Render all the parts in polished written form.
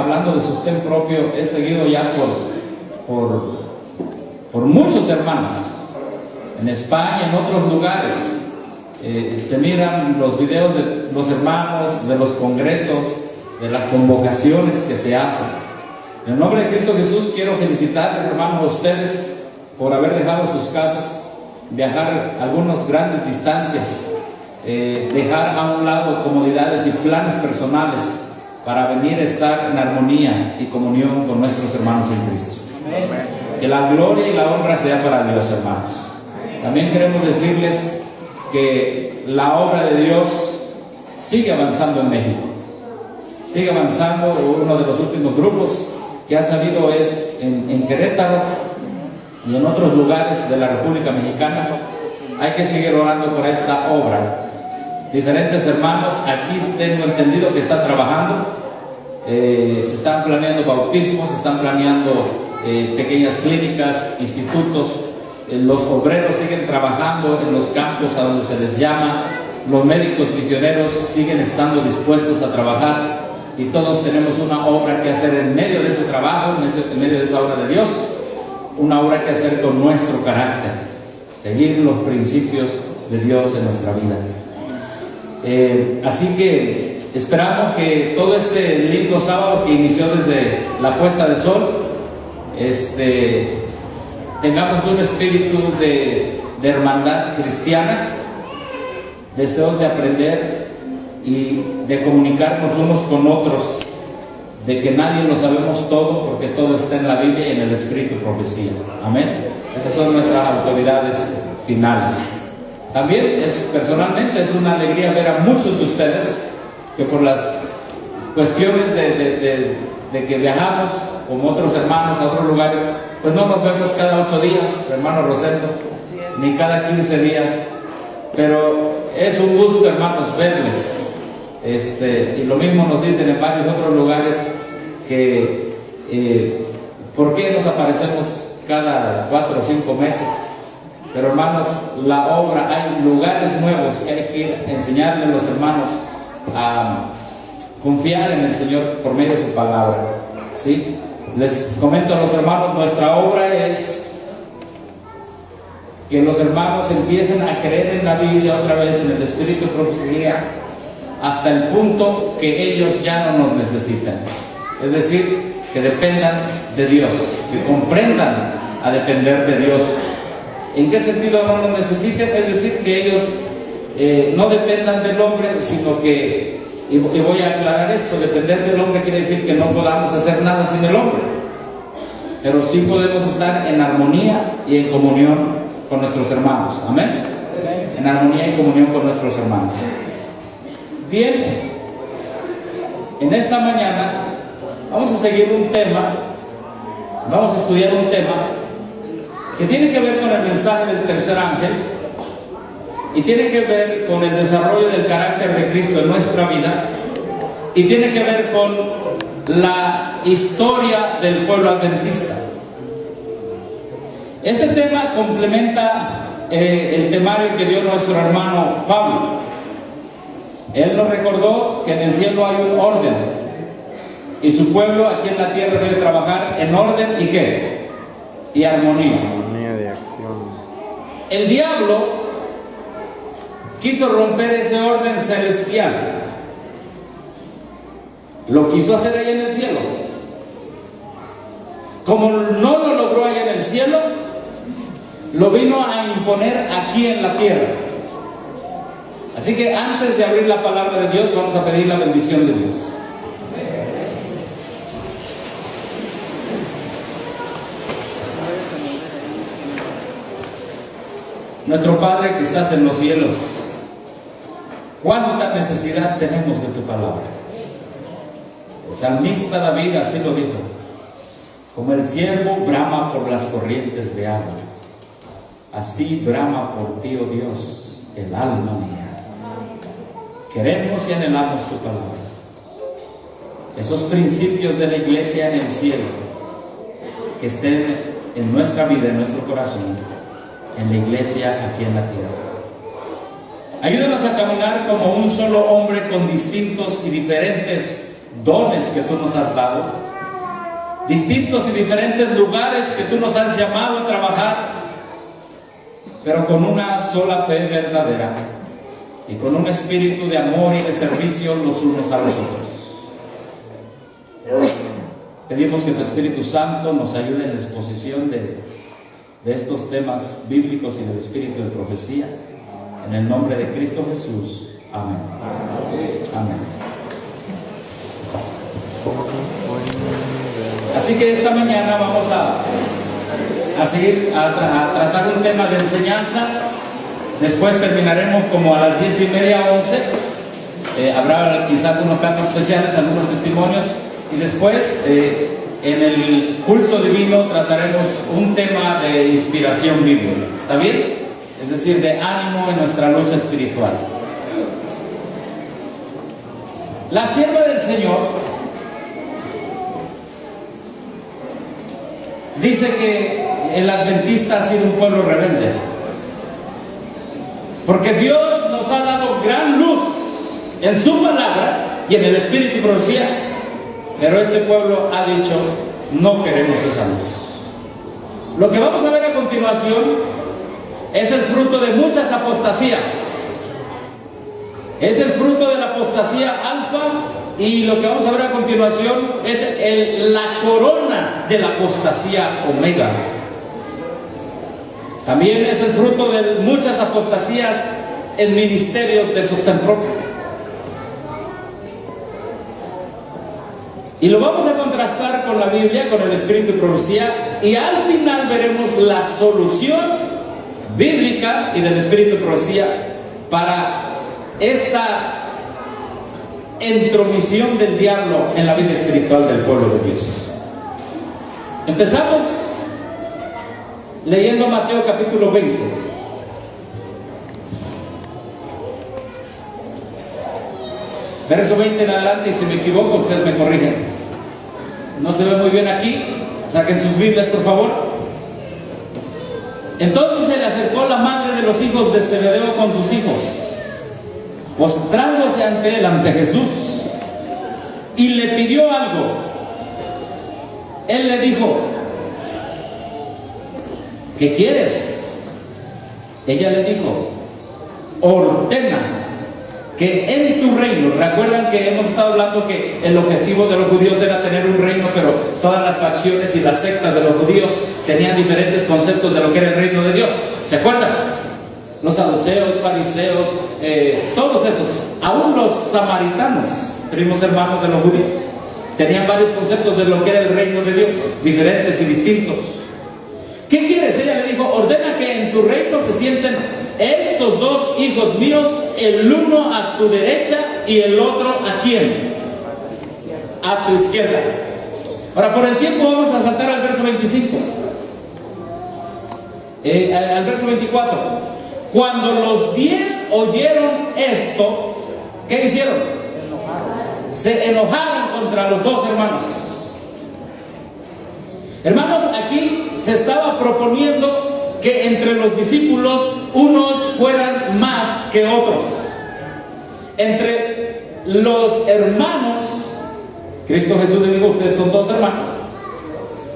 hablando de sostén propio, he seguido ya por muchos hermanos en España, en otros lugares. Se miran los videos de los hermanos, de los congresos, de las convocaciones que se hacen. En el nombre de Cristo Jesús quiero felicitarles, hermanos, a ustedes por haber dejado sus casas, viajar algunas grandes distancias, dejar a un lado comodidades y planes personales para venir a estar en armonía y comunión con nuestros hermanos en Cristo. Que la gloria y la honra sea para Dios, hermanos. También queremos decirles que la obra de Dios sigue avanzando en México. Sigue avanzando. Uno de los últimos grupos que ha salido es en Querétaro y en otros lugares de la República Mexicana. Hay que seguir orando por esta obra. Diferentes hermanos, aquí tengo entendido que están trabajando, se están planeando bautismos, se están planeando pequeñas clínicas, institutos, los obreros siguen trabajando en los campos a donde se les llama, los médicos misioneros siguen estando dispuestos a trabajar y todos tenemos una obra que hacer en medio de ese trabajo, en medio de esa obra de Dios, una obra que hacer con nuestro carácter, seguir los principios de Dios en nuestra vida. Así que esperamos que todo este lindo sábado que inició desde la puesta de sol, tengamos un espíritu de hermandad cristiana, deseos de aprender y de comunicarnos unos con otros, de que nadie lo sabemos todo, porque todo está en la Biblia y en el Espíritu Profecía. Amén. Esas son nuestras autoridades finales. También personalmente es una alegría ver a muchos de ustedes que por las cuestiones de que viajamos como otros hermanos a otros lugares, pues no nos vemos cada 8 días, hermano Rosendo, ni cada 15 días, pero es un gusto, hermanos, verles. Y lo mismo nos dicen en varios otros lugares que ¿por qué nos aparecemos cada 4 o 5 meses? Pero hermanos, la obra, hay lugares nuevos que hay que ir a enseñarle a los hermanos a confiar en el Señor por medio de su palabra. ¿Sí? Les comento a los hermanos, nuestra obra es que los hermanos empiecen a creer en la Biblia otra vez, en el Espíritu de Profecía, hasta el punto que ellos ya no nos necesitan. Es decir, que dependan de Dios, que comprendan a depender de Dios. ¿En qué sentido no nos necesiten? Es decir, que ellos no dependan del hombre, sino que, y voy a aclarar esto, depender del hombre quiere decir que no podamos hacer nada sin el hombre, pero sí podemos estar en armonía y en comunión con nuestros hermanos. Amén. En armonía y comunión con nuestros hermanos. Bien, en esta mañana vamos a seguir un tema, vamos a estudiar un tema que tiene que ver con el mensaje del tercer ángel y tiene que ver con el desarrollo del carácter de Cristo en nuestra vida y tiene que ver con la historia del pueblo adventista. Este tema complementa el temario que dio nuestro hermano Pablo. Él nos recordó que en el cielo hay un orden y su pueblo aquí en la tierra debe trabajar en orden y ¿qué? Y armonía. Armonía de acción. El diablo quiso romper ese orden celestial. Lo quiso hacer allá en el cielo. Como no lo logró allá en el cielo, lo vino a imponer aquí en la tierra. Así que antes de abrir la palabra de Dios, vamos a pedir la bendición de Dios. Nuestro Padre que estás en los cielos, cuánta necesidad tenemos de tu palabra. El salmista David así lo dijo: como el ciervo brama por las corrientes de agua, así brama por ti, oh Dios, el alma mía. Queremos y anhelamos tu palabra. Esos principios de la iglesia en el cielo, que estén en nuestra vida, en nuestro corazón, en la iglesia aquí en la tierra. Ayúdanos a caminar como un solo hombre con distintos y diferentes dones que tú nos has dado, distintos y diferentes lugares que tú nos has llamado a trabajar, pero con una sola fe verdadera y con un espíritu de amor y de servicio los unos a los otros. Pedimos que tu Espíritu Santo nos ayude en la exposición de estos temas bíblicos y del espíritu de profecía. En el nombre de Cristo Jesús. Amén. Amén. Así que esta mañana vamos a seguir a tratar un tema de enseñanza. Después terminaremos como a las 10:30, 11. Habrá quizás algunos cantos especiales, algunos testimonios. Y después, en el culto divino, trataremos un tema de inspiración bíblica. ¿Está bien? Es decir, de ánimo en nuestra lucha espiritual. La sierva del Señor dice que el adventista ha sido un pueblo rebelde, porque Dios nos ha dado gran luz en su palabra y en el espíritu y profecía, pero este pueblo ha dicho: no queremos esa luz. Lo que vamos a ver a continuación es el fruto de muchas apostasías. Es el fruto de la apostasía alfa, y lo que vamos a ver a continuación es la corona de la apostasía omega. También es el fruto de muchas apostasías en ministerios de sostén propio. Y lo vamos a contrastar con la Biblia, con el espíritu y profecía, y al final veremos la solución bíblica y del espíritu y profecía para esta entromisión del diablo en la vida espiritual del pueblo de Dios. Empezamos leyendo Mateo capítulo 20. Verso 20 en adelante, y si me equivoco ustedes me corrigen. No se ve muy bien aquí, saquen sus Biblias por favor. Entonces se le acercó la madre de los hijos de Zebedeo con sus hijos, postrándose ante él, ante Jesús, y le pidió algo. Él le dijo: ¿qué quieres? Ella le dijo: ordena que en tu reino. Recuerdan que hemos estado hablando que el objetivo de los judíos era tener un reino, pero todas las facciones y las sectas de los judíos tenían diferentes conceptos de lo que era el reino de Dios. ¿Se acuerdan? Los saduceos, fariseos, todos esos, aún los samaritanos, primos hermanos de los judíos, tenían varios conceptos de lo que era el reino de Dios, diferentes y distintos. ¿Qué quieres? Ella le dijo: ordena que en tu reino se sienten estos dos hijos míos, el uno a tu derecha y el otro ¿a quién? A tu izquierda. Ahora, por el tiempo vamos a saltar al verso 25, al verso 24. Cuando los 10 oyeron esto, ¿qué hicieron? Se enojaron contra los dos hermanos. Hermanos, aquí se estaba proponiendo que entre los discípulos unos fueran más que otros. Entre los hermanos, Cristo Jesús le dijo: ustedes son dos hermanos.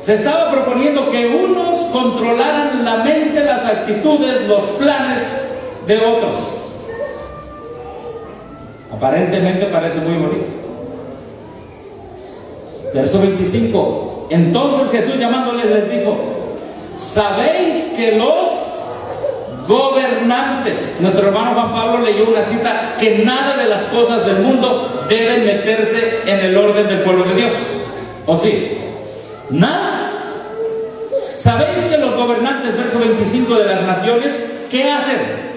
Se estaba proponiendo que unos controlaran la mente, las actitudes, los planes de otros. Aparentemente parece muy bonito. Verso 25. Entonces Jesús, llamándoles, les dijo: ¿sabéis que los gobernantes? Nuestro hermano Juan Pablo leyó una cita: que nada de las cosas del mundo deben meterse en el orden del pueblo de Dios. ¿O sí? Nada. ¿Sabéis que los gobernantes, verso 25, de las naciones, ¿qué hacen?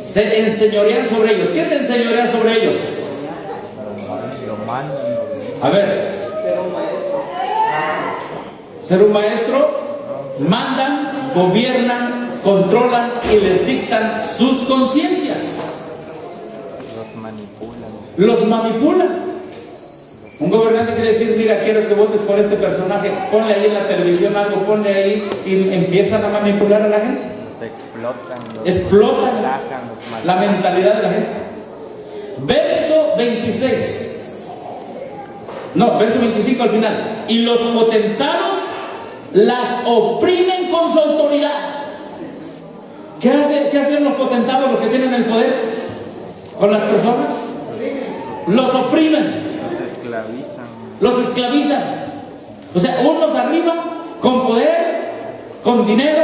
Se enseñorean sobre ellos. ¿Qué es enseñorear sobre ellos? A ver. Ser un maestro. Mandan, gobiernan, controlan y les dictan sus conciencias. Los manipulan. Un gobernante quiere decir: mira, quiero que votes por este personaje, ponle ahí en la televisión algo, ponle ahí, y empiezan a manipular a la gente. Explotan la mentalidad de la gente. Verso 26. No, verso 25 al final. Y los potentados las oprimen con su autoridad. ¿Qué hacen los potentados, los que tienen el poder con las personas? Los oprimen. Los esclavizan. O sea, unos arriba con poder, con dinero,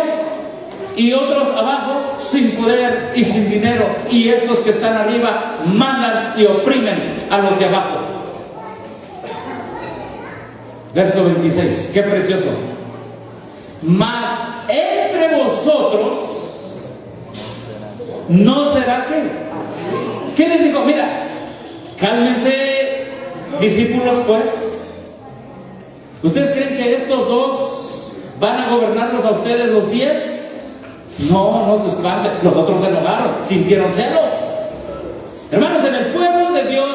y otros abajo sin poder y sin dinero. Y estos que están arriba mandan y oprimen a los de abajo. Verso 26, qué precioso. Mas entre vosotros no será qué. ¿Qué les dijo? Mira, cálmense, discípulos, pues. ¿Ustedes creen que estos dos van a gobernarlos a ustedes los 10? No, no se espanten. Los otros se enojaron, sintieron celos. Hermanos, en el pueblo de Dios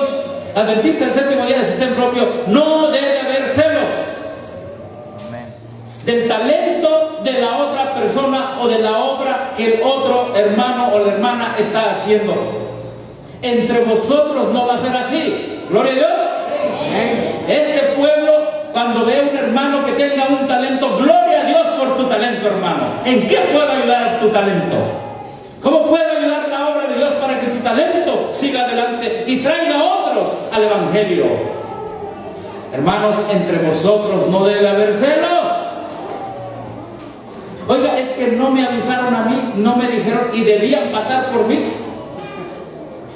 adventista del séptimo día de sostén propio, no debe haber celos del talento de la otra persona o de la obra que el otro hermano o la hermana está haciendo. Entre vosotros no va a ser así. Gloria a Dios. Este pueblo, cuando ve a un hermano que tenga un talento, gloria a Dios por tu talento, hermano. ¿En qué puedo ayudar tu talento? ¿Cómo puedo ayudar la obra de Dios para que tu talento siga adelante y traiga a otros al Evangelio? Hermanos, entre vosotros no debe haber celos. Oiga, es que no me avisaron a mí, no me dijeron y debían pasar por mí.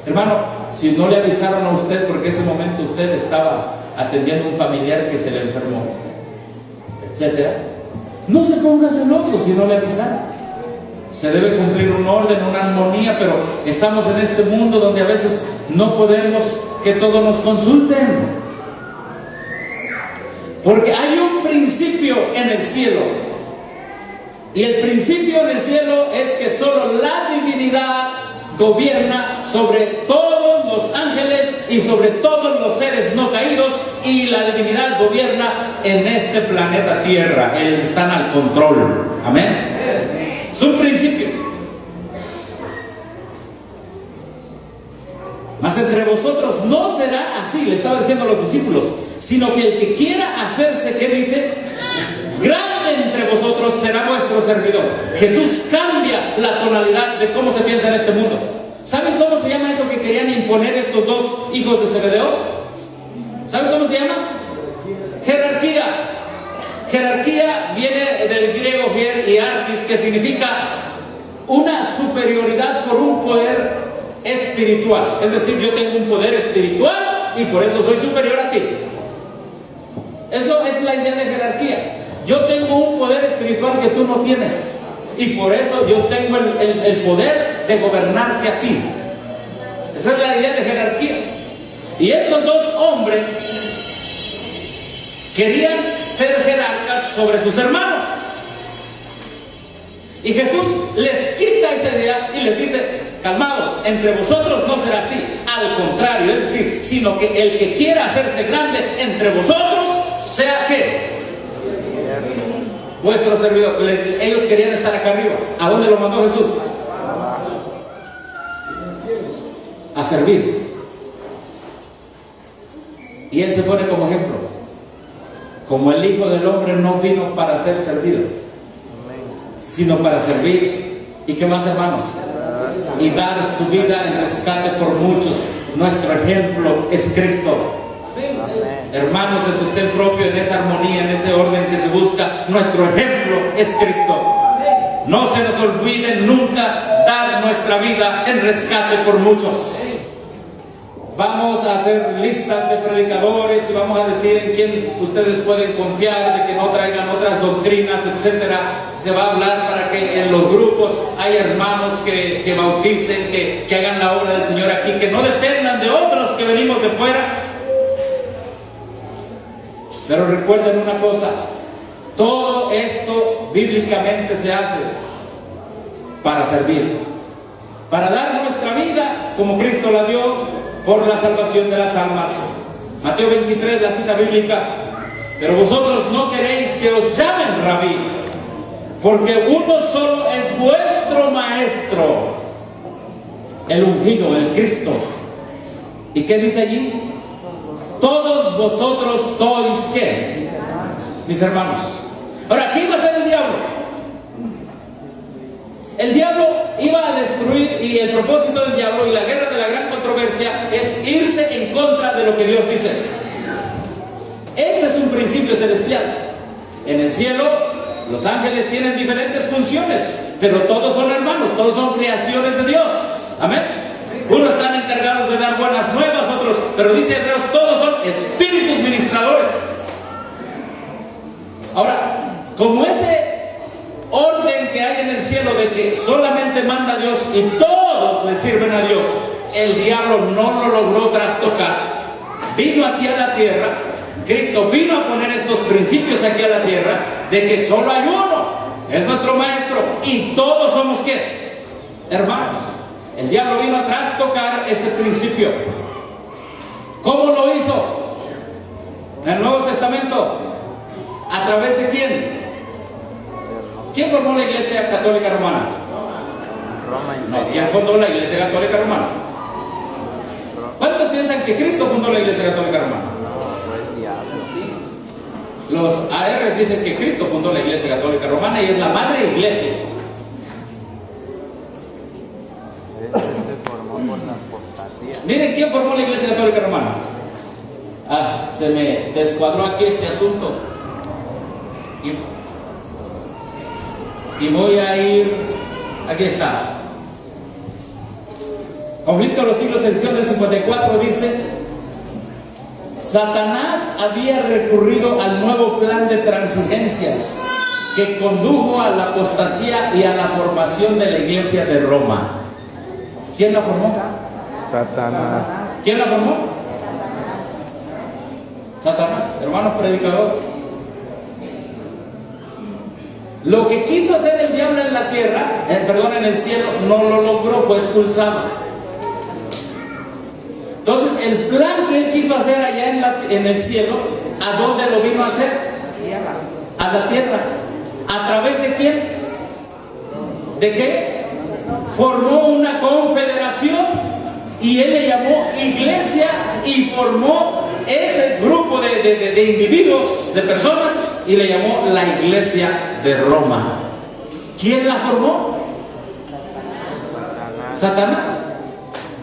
Hermano, si no le avisaron a usted porque ese momento usted estaba atendiendo a un familiar que se le enfermó, etcétera, no se ponga celoso si no le avisaron. Se debe cumplir un orden, una armonía, pero estamos en este mundo donde a veces no podemos que todos nos consulten, porque hay un principio en el cielo. Y el principio del cielo es que solo la divinidad gobierna sobre todos los ángeles y sobre todos los seres no caídos, y la divinidad gobierna en este planeta Tierra. Ellos están al control. Amén. Es un principio. Mas entre vosotros no será así, le estaba diciendo a los discípulos, sino que el que quiera hacerse, ¿qué dice? Grande entre vosotros será vuestro servidor. Jesús cambia la tonalidad de cómo se piensa en este mundo. ¿Saben cómo se llama eso que querían imponer estos dos hijos de Zebedeo? ¿Saben cómo se llama? Jerarquía. Jerarquía viene del griego hier y artis, que significa una superioridad por un poder espiritual. Es decir, yo tengo un poder espiritual y por eso soy superior a ti. Eso es la idea de jerarquía. Yo tengo un poder espiritual que tú no tienes, y por eso yo tengo el poder de gobernarte a ti. Esa es la idea de jerarquía. Y estos dos hombres querían ser jerarcas sobre sus hermanos, y Jesús les quita esa idea y les dice: calmados, entre vosotros no será así. Al contrario, es decir, sino que el que quiera hacerse grande entre vosotros sea que vuestro servidor. Ellos querían estar acá arriba. ¿A dónde lo mandó Jesús? A servir. Y él se pone como ejemplo, como el Hijo del Hombre no vino para ser servido, sino para servir. ¿Y qué más, hermanos? Y dar su vida en rescate por muchos. Nuestro ejemplo es Cristo. Hermanos de sostén propio, en esa armonía, en ese orden que se busca, nuestro ejemplo es Cristo. No se nos olvide nunca dar nuestra vida en rescate por muchos. Vamos a hacer listas de predicadores y vamos a decir en quién ustedes pueden confiar, de que no traigan otras doctrinas, etcétera. Se va a hablar para que en los grupos haya hermanos que bauticen, que hagan la obra del Señor aquí, que no dependan de otros que venimos de fuera. Pero recuerden una cosa: todo esto bíblicamente se hace para servir, para dar nuestra vida como Cristo la dio por la salvación de las almas. Mateo 23, la cita bíblica: pero vosotros no queréis que os llamen rabí, porque uno solo es vuestro maestro, el ungido, el Cristo. ¿Y qué dice allí? todos vosotros sois ¿qué? Mis hermanos. Ahora, ¿qué iba a hacer el diablo? El diablo iba a destruir, y el propósito del diablo y la guerra de la gran controversia es irse en contra de lo que Dios dice. Este es un principio celestial. En el cielo, los ángeles tienen diferentes funciones, pero todos son hermanos, todos son creaciones de Dios. Amén. Unos están encargados de dar buenas nuevas, otros, pero dice Hebreos, todos son espíritus ministradores. Ahora, como ese orden que hay en el cielo de que solamente manda Dios y todos le sirven a Dios, el diablo no lo logró trastocar. Vino aquí a la tierra, Cristo vino a poner estos principios aquí a la tierra, de que solo hay uno, es nuestro maestro, y todos somos ¿qué? Hermanos. El diablo vino a trastocar ese principio. ¿Cómo lo hizo? En el Nuevo Testamento. ¿A través de quién? ¿Quién formó la Iglesia Católica Romana? No, ¿quién fundó la Iglesia Católica Romana? ¿Cuántos piensan que Cristo fundó la Iglesia Católica Romana? Los ARs dicen que Cristo fundó la Iglesia Católica Romana y es la madre iglesia. Miren quién formó la Iglesia Católica Romana. Se me descuadró aquí este asunto. Y voy a ir. Aquí está. Conflicto de los siglos, edición del 54, dice: Satanás había recurrido al nuevo plan de transigencias que condujo a la apostasía y a la formación de la Iglesia de Roma. ¿Quién la formó? Satanás. ¿Quién la formó? Satanás, hermanos predicadores. Lo que quiso hacer el diablo en la tierra, en el cielo, no lo logró, fue expulsado. Entonces, el plan que él quiso hacer allá en el cielo, ¿a dónde lo vino a hacer? A la tierra. ¿A través de quién? ¿De qué? Formó una confederación y él le llamó iglesia y formó ese grupo de individuos, de personas, y le llamó la Iglesia de Roma. ¿Quién la formó? Satanás.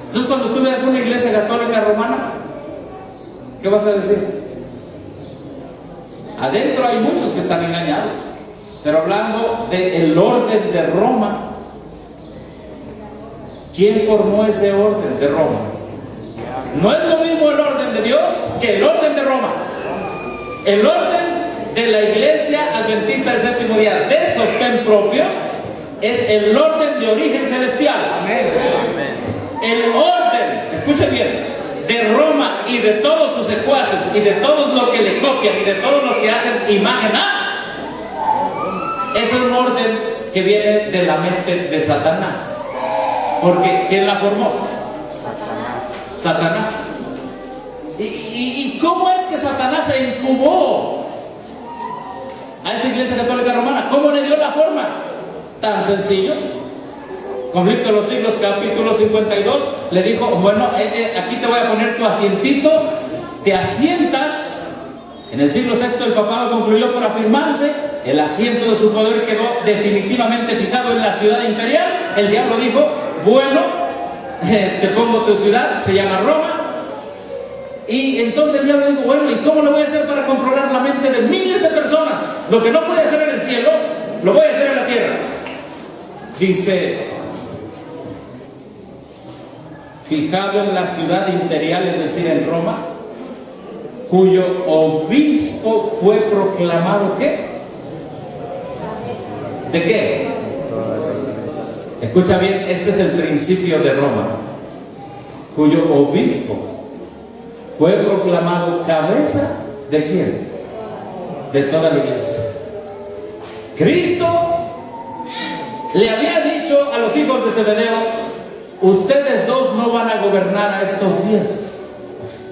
Entonces, cuando tú veas una Iglesia Católica Romana, ¿qué vas a decir? Adentro hay muchos que están engañados, pero hablando del orden de Roma, ¿quién formó ese orden de Roma? No es lo mismo el orden de Dios que el orden de Roma. El orden de la Iglesia Adventista del Séptimo Día de sostén propio es el orden de origen celestial. Amén. El orden, escuchen bien, de Roma y de todos sus secuaces y de todos los que le copian y de todos los que hacen imagen es un orden que viene de la mente de Satanás. Porque ¿quién la formó? Satanás. ¿Y cómo es que Satanás se incubó a esa Iglesia Católica Romana? ¿Cómo le dio la forma? Tan sencillo. Conflicto de los siglos, capítulo 52, le dijo: bueno, aquí te voy a poner tu asientito, te asientas. En el siglo VI el papado concluyó por afirmarse, el asiento de su poder quedó definitivamente fijado en la ciudad imperial. El diablo dijo: bueno, te pongo tu ciudad, se llama Roma. Y entonces el diablo dijo: bueno, ¿y cómo lo voy a hacer para controlar la mente de miles de personas? Lo que no puede hacer en el cielo, lo voy a hacer en la tierra. Dice: fijado en la ciudad imperial, es decir, en Roma, cuyo obispo fue proclamado ¿qué? ¿De qué? Escucha bien, este es el principio de Roma, cuyo obispo fue proclamado cabeza ¿de quién? De toda la iglesia. Cristo le había dicho a los hijos de Zebedeo: ustedes dos no van a gobernar a estos 10.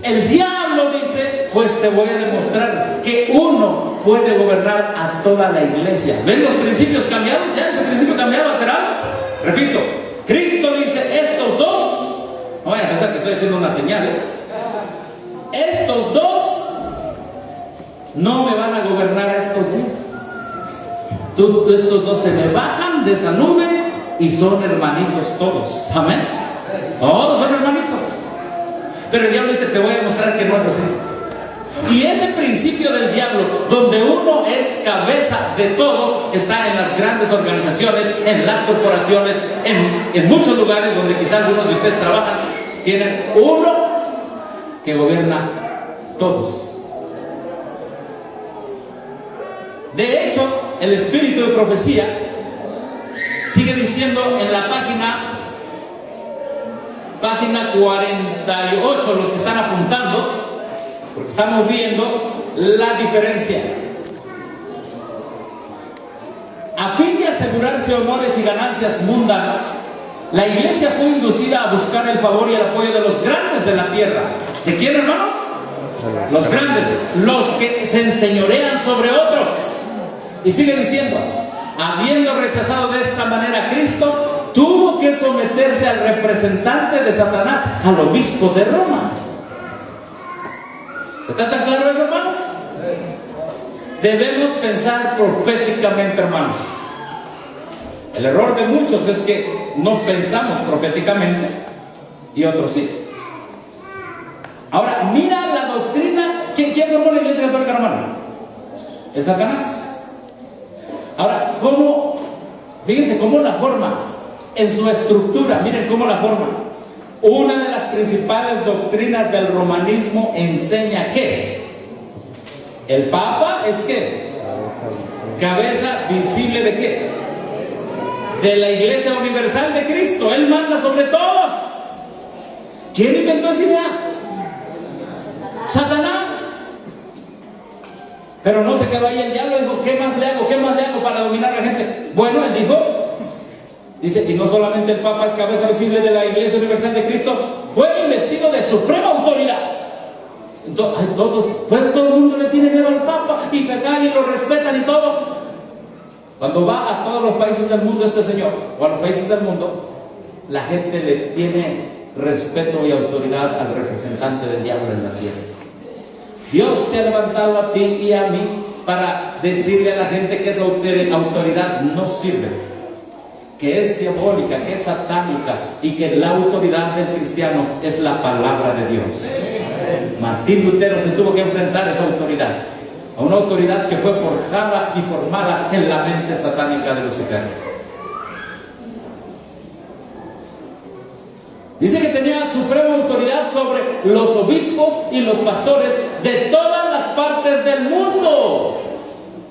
El diablo dice: pues te voy a demostrar que uno puede gobernar a toda la iglesia. ¿Ven los principios cambiados? ¿Ya ese principio cambiado alterado? Repito, Cristo dice: estos dos, no vayan a pensar que estoy haciendo una señal, estos dos no me van a gobernar a estos 10. Estos dos se me bajan de esa nube y son hermanitos todos. Amén. Todos son hermanitos. Pero el diablo dice, te voy a demostrar que no es así. Y ese principio del diablo, donde uno es cabeza de todos, está en las grandes organizaciones, en las corporaciones, en muchos lugares donde quizás algunos de ustedes trabajan. Tienen uno que gobierna todos. De hecho, el espíritu de profecía sigue diciendo en la página 48, los que están apuntando, porque estamos viendo la diferencia. A fin de asegurarse honores y ganancias mundanas, la iglesia fue inducida a buscar el favor y el apoyo de los grandes de la tierra. ¿De quién, hermanos? Los grandes, los que se enseñorean sobre otros. Y sigue diciendo, habiendo rechazado de esta manera a Cristo, tuvo que someterse al representante de Satanás, al obispo de Roma. ¿Está tan claro eso, hermanos? Debemos pensar proféticamente, hermanos. El error de muchos es que no pensamos proféticamente y otros sí. Ahora, mira la doctrina. ¿Quién formó la iglesia católica romana? El Satanás. Ahora, fíjense cómo la forma, en su estructura, miren cómo la forma. Una de las principales doctrinas del romanismo enseña que el Papa es ¿qué? Cabeza visible ¿de qué? De la Iglesia Universal de Cristo. Él manda sobre todos. ¿Quién inventó esa idea? Satanás. Pero no se quedó ahí el diablo y dijo, ¿qué más le hago? ¿Qué más le hago para dominar a la gente? Bueno, él dice, y no solamente el Papa es cabeza visible de la Iglesia Universal de Cristo, fue investido de suprema autoridad. Entonces, todo el mundo le tiene miedo al Papa y acá y lo respetan y todo. Cuando va a todos los países del mundo este señor, o a los países del mundo, la gente le tiene respeto y autoridad al representante del diablo en la tierra. Dios te ha levantado a ti y a mí para decirle a la gente que esa autoridad no sirve, que es diabólica, que es satánica, y que la autoridad del cristiano es la palabra de Dios. Martín Lutero se tuvo que enfrentar a esa autoridad, a una autoridad que fue forjada y formada en la mente satánica de Lucifer. Dice que tenía suprema autoridad sobre los obispos y los pastores de todas las partes del mundo.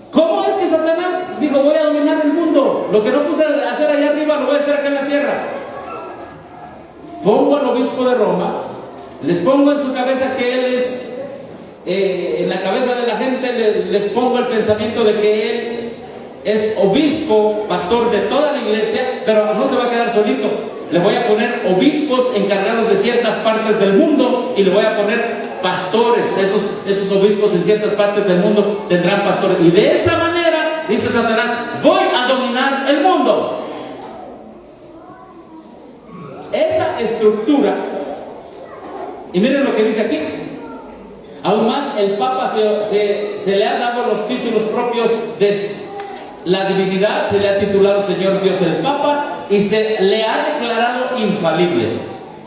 ¿Cómo es que Satanás dijo, voy a dominar el mundo? Lo que no puse a hacer allá arriba lo voy a hacer acá en la tierra. Pongo al obispo de Roma, les pongo en su cabeza que él es, en la cabeza de la gente les pongo el pensamiento de que él es obispo, pastor de toda la iglesia, pero no se va a quedar solito. Le voy a poner obispos encargados de ciertas partes del mundo y le voy a poner pastores. Esos obispos en ciertas partes del mundo tendrán pastores. Y de esa manera, dice Satanás, voy a dominar el mundo. Esa estructura, y miren lo que dice aquí. Aún más, el Papa se le ha dado los títulos propios de la divinidad, se le ha titulado Señor Dios el Papa, y se le ha declarado infalible.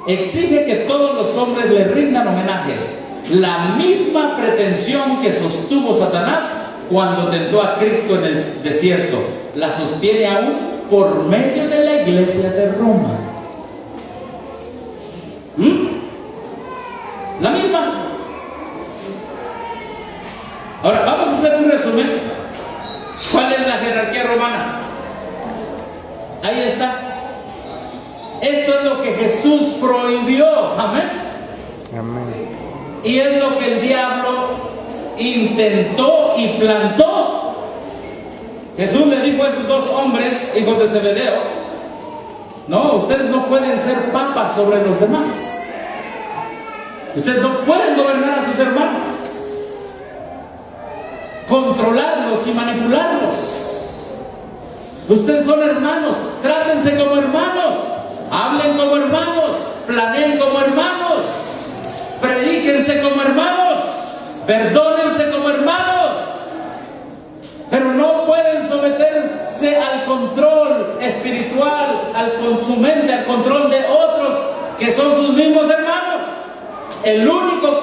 Exige que todos los hombres le rindan homenaje. La misma pretensión que sostuvo Satanás cuando tentó a Cristo en el desierto, la sostiene aún por medio de la iglesia de Roma. La misma. Ahora vamos a hacer un resumen. ¿Cuál es la jerarquía romana? Ahí está. Esto es lo que Jesús prohibió. Amén. Amén. Y es lo que el diablo intentó y plantó. Jesús le dijo a esos dos hombres, hijos de Zebedeo, no, ustedes no pueden ser papas sobre los demás. Ustedes no pueden gobernar a sus hermanos, controlarlos y manipularlos. Ustedes son hermanos, trátense como hermanos, hablen como hermanos, planeen como hermanos, prediquen Edifíquense como hermanos, perdónense como hermanos, pero no pueden someterse al control espiritual, con su mente, al control de otros que son sus mismos hermanos. El único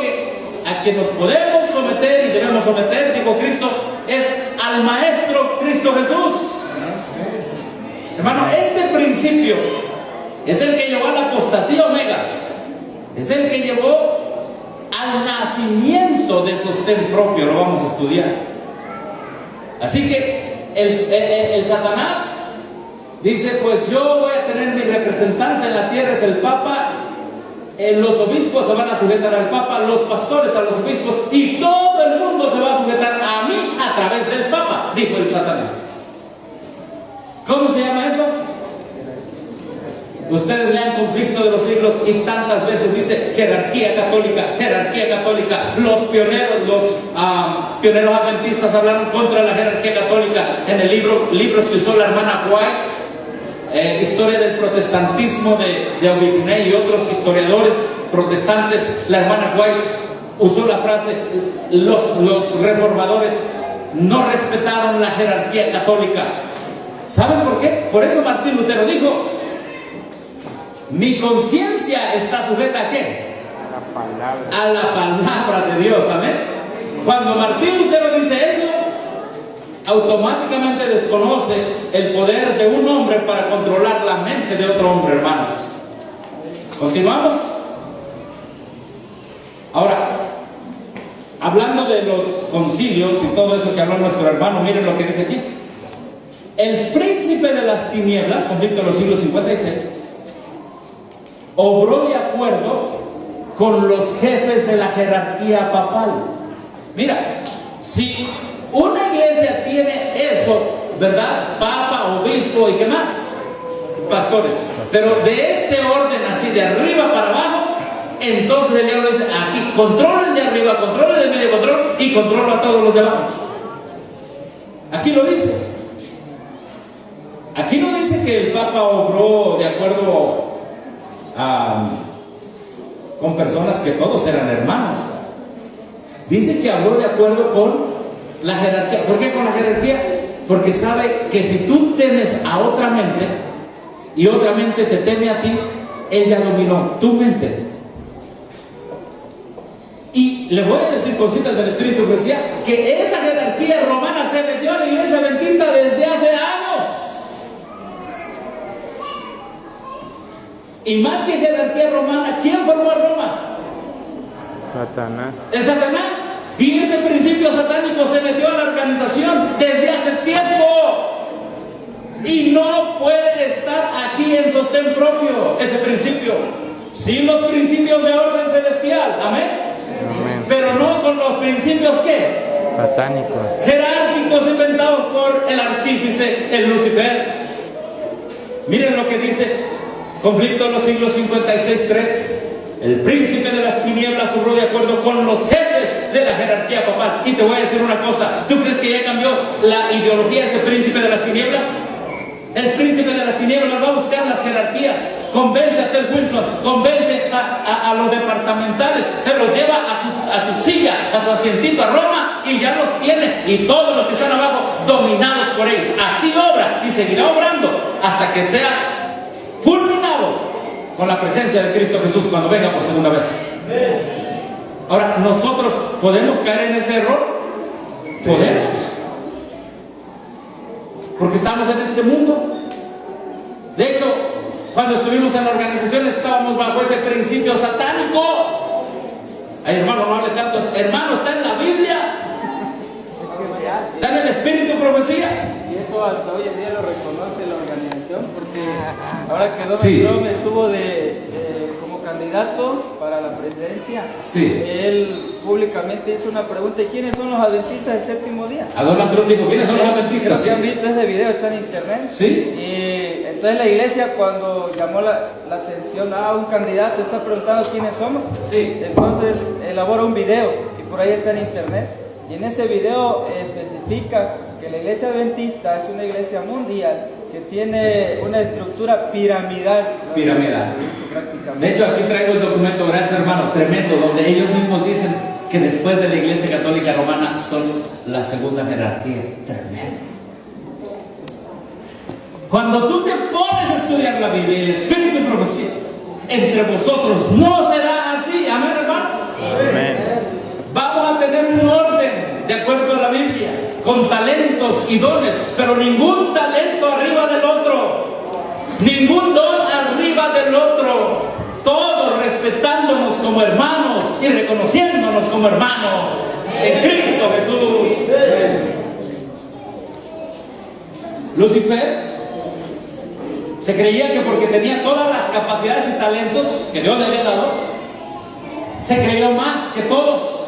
a quien nos podemos someter y debemos someter, dijo Cristo, es al Maestro Cristo Jesús. Hermano, este principio es el que llevó a la apostasía omega, es el que llevó al nacimiento de sostén propio. Lo vamos a estudiar. Así que el Satanás dice: pues yo voy a tener mi representante en la tierra, es el Papa. Los obispos se van a sujetar al Papa, los pastores a los obispos, y todo el mundo se va a sujetar a mí a través del Papa, dijo el Satanás. ¿Cómo se llama eso? Ustedes lean Conflicto de los Siglos y tantas veces dice jerarquía católica, jerarquía católica. Los pioneros adventistas hablaron contra la jerarquía católica en el libros que usó la hermana White, Historia del protestantismo de Aubigné y otros historiadores protestantes. La hermana White usó la frase: los reformadores no respetaron la jerarquía católica. ¿Saben por qué? Por eso Martín Lutero dijo: mi conciencia está sujeta ¿a qué? A la palabra de Dios. Amén. Cuando Martín Lutero dice eso, automáticamente desconoce el poder de un hombre para controlar la mente de otro hombre, hermanos. Continuamos. Ahora, hablando de los concilios y todo eso que habló nuestro hermano, miren lo que dice aquí. El príncipe de las tinieblas, Conflicto de los Siglos 56, obró de acuerdo con los jefes de la jerarquía papal. Mira, si una iglesia tiene eso, ¿verdad? Papa, obispo y qué más, pastores, pero de este orden, así de arriba para abajo, entonces el diablo dice: aquí controlen de arriba, controlen de medio, control y controla a todos los de abajo. Aquí lo dice. Aquí no dice que el Papa obró de acuerdo con personas que todos eran hermanos. Dice que habló de acuerdo con la jerarquía. ¿Por qué con la jerarquía? Porque sabe que si tú temes a otra mente y otra mente te teme a ti, él ya dominó tu mente. Y le voy a decir cositas del Espíritu que decía que esa jerarquía romana se metió a la iglesia adventista desde hace años. Y más que jerarquía romana, ¿quién formó a Roma? Satanás. El Satanás. Y ese principio satánico se metió a la organización desde hace tiempo. Y no puede estar aquí en sostén propio ese principio, sin los principios de orden celestial. Amén. Amén. Pero no con los principios ¿qué? Satánicos. Jerárquicos inventados por el artífice, el Lucifer. Miren lo que dice Conflicto de los Siglos 56:3. El príncipe de las tinieblas obró de acuerdo con los jefes de la jerarquía papal. Y te voy a decir una cosa: ¿tú crees que ya cambió la ideología de ese príncipe de las tinieblas? El príncipe de las tinieblas va a buscar las jerarquías, convence a Ted Wilson, convence a los departamentales, se los lleva a su silla, a su asientito a Roma, y ya los tiene, y todos los que están abajo dominados por ellos. Así obra y seguirá obrando hasta que sea fulminado con la presencia de Cristo Jesús cuando venga por segunda vez. Ahora, ¿nosotros podemos caer en ese error? Podemos, porque estamos en este mundo. De hecho, cuando estuvimos en la organización estábamos bajo ese principio satánico. Ay, hermano, no hable tanto. Hermano, está en la Biblia, está en el Espíritu Profecía. Y eso hasta hoy en día lo reconoce la organización, porque ahora que Donald Sí. Trump estuvo como candidato para la presidencia, Sí. él públicamente hizo una pregunta: ¿y quiénes son los adventistas del séptimo día? A Donald Trump dijo: ¿quiénes son los adventistas? Creo que han visto ese video, está en internet. Sí. Y entonces la iglesia, cuando llamó la atención a un candidato, está preguntando quiénes somos. Sí. Entonces elabora un video y por ahí está en internet. Y en ese video especifica que la iglesia adventista es una iglesia mundial que tiene una estructura piramidal. Piramidal. bíblicamente. De hecho, aquí traigo el documento, gracias hermano, tremendo, donde ellos mismos dicen que después de la Iglesia Católica Romana son la segunda jerarquía. Tremendo. Cuando tú te pones a estudiar la Biblia, el Espíritu y profecía, entre vosotros no será así. Amén, hermano. Amén. Vamos a tener un orden de acuerdo a la Biblia, con talentos y dones, pero ningún talento arriba del otro, ningún don arriba del otro, todos respetándonos como hermanos y reconociéndonos como hermanos en Cristo Jesús. Lucifer se creía que porque tenía todas las capacidades y talentos que Dios le había dado, se creyó más que todos.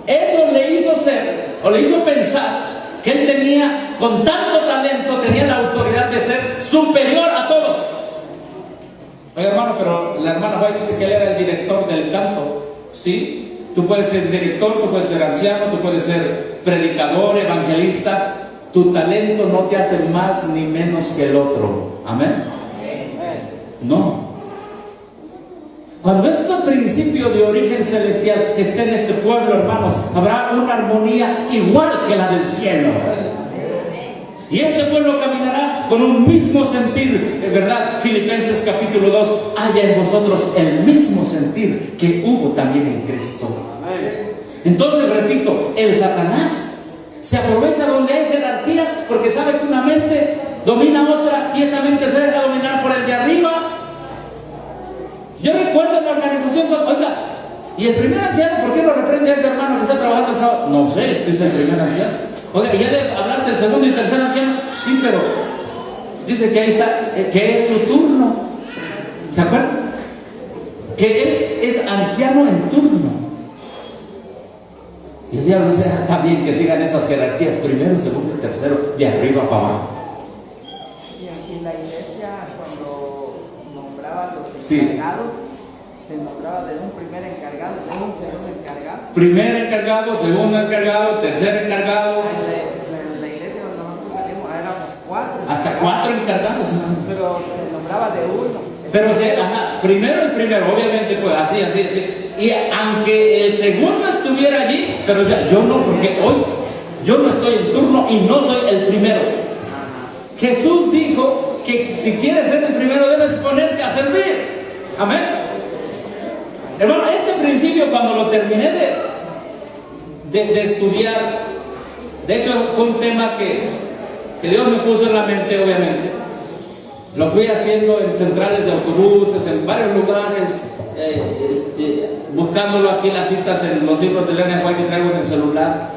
Eso le hizo ser, o le hizo pensar, que él tenía, con tanto talento, tenía la autoridad de ser superior a todos. Oye, hermano, pero la hermana White dice que él era el director del canto. ¿Sí? Tú puedes ser director, tú puedes ser anciano, tú puedes ser predicador, evangelista. Tu talento no te hace más ni menos que el otro. ¿Amén? No. Cuando este principio de origen celestial esté en este pueblo, hermanos, habrá una armonía igual que la del cielo. Y este pueblo caminará con un mismo sentir, ¿verdad? Filipenses capítulo 2, haya en vosotros el mismo sentir que hubo también en Cristo. Entonces, repito, el Satanás se aprovecha donde hay jerarquías porque sabe que una mente domina otra y esa mente se deja dominar por el de arriba. Yo recuerdo en la organización, oiga, ¿y el primer anciano por qué lo reprende a ese hermano que está trabajando el sábado? No sé, es que es el primer anciano. Oiga, ¿y ya le hablaste del segundo y tercer anciano? Sí, pero dice que ahí está, que es su turno. ¿Se acuerdan? Que él es anciano en turno. Y el diablo dice, está bien que sigan esas jerarquías, primero, segundo y tercero, de arriba para abajo. Y en la iglesia, cuando nombraba los Sí. encargados, se nombraba de un primer encargado, de un segundo encargado. Primer encargado, segundo encargado, tercer encargado. En la iglesia donde nosotros salimos éramos 4. Hasta 4 encargados, hermanos. Pero se nombraba de uno. Pero primero el primero, obviamente, pues así. Y aunque el segundo estuviera allí, pero ya, yo no, porque hoy yo no estoy en turno y no soy el primero. Jesús dijo que si quieres ser el primero debes ponerte a servir. Amén. Hermano, este principio cuando lo terminé de estudiar, de hecho fue un tema que Dios me puso en la mente, obviamente. Lo fui haciendo en centrales de autobuses, en varios lugares, buscándolo aquí las citas en los libros de Ellen White que traigo en el celular.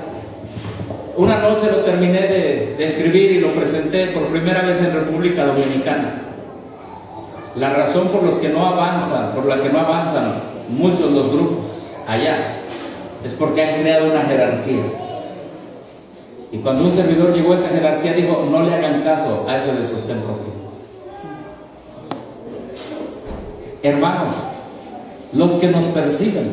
Una noche lo terminé de escribir y lo presenté por primera vez en República Dominicana. La razón por la que no avanzan muchos los grupos allá es porque han creado una jerarquía. Y cuando un servidor llegó a esa jerarquía dijo, no le hagan caso a ese de sostén propio. Hermanos, los que nos persiguen,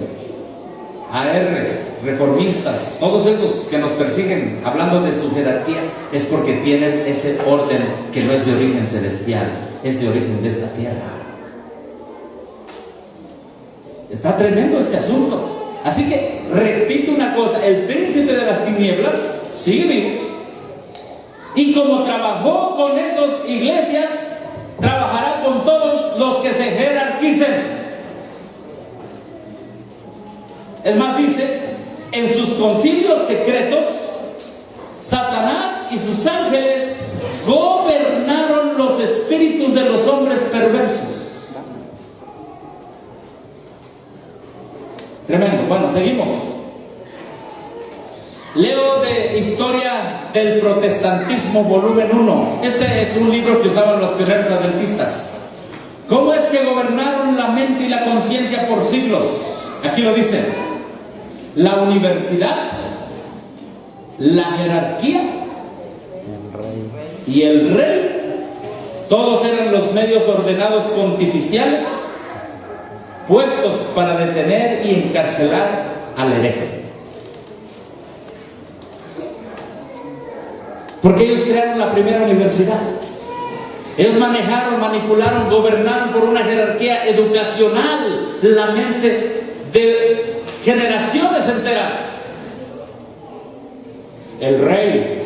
ARs, reformistas, todos esos que nos persiguen hablando de su jerarquía, es porque tienen ese orden que no es de origen celestial, es de origen de esta tierra. Está tremendo este asunto. Así que repito una cosa, el príncipe de las tinieblas sigue vivo, y como trabajó con esas iglesias, trabajará con todos los que se jerarquicen. Es más, dice, en sus concilios secretos, Satanás y sus ángeles gobernaron los espíritus de los hombres perversos. Tremendo. Bueno, seguimos. Leo de Historia del Protestantismo, volumen 1. Este es un libro que usaban los pioneros adventistas. ¿Cómo es que gobernaron la mente y la conciencia por siglos? Aquí lo dice: la universidad, la jerarquía y el rey, todos eran los medios ordenados pontificiales puestos para detener y encarcelar al hereje. Porque ellos crearon la primera universidad. Ellos manejaron, manipularon, gobernaron por una jerarquía educacional la mente de generaciones enteras. El rey.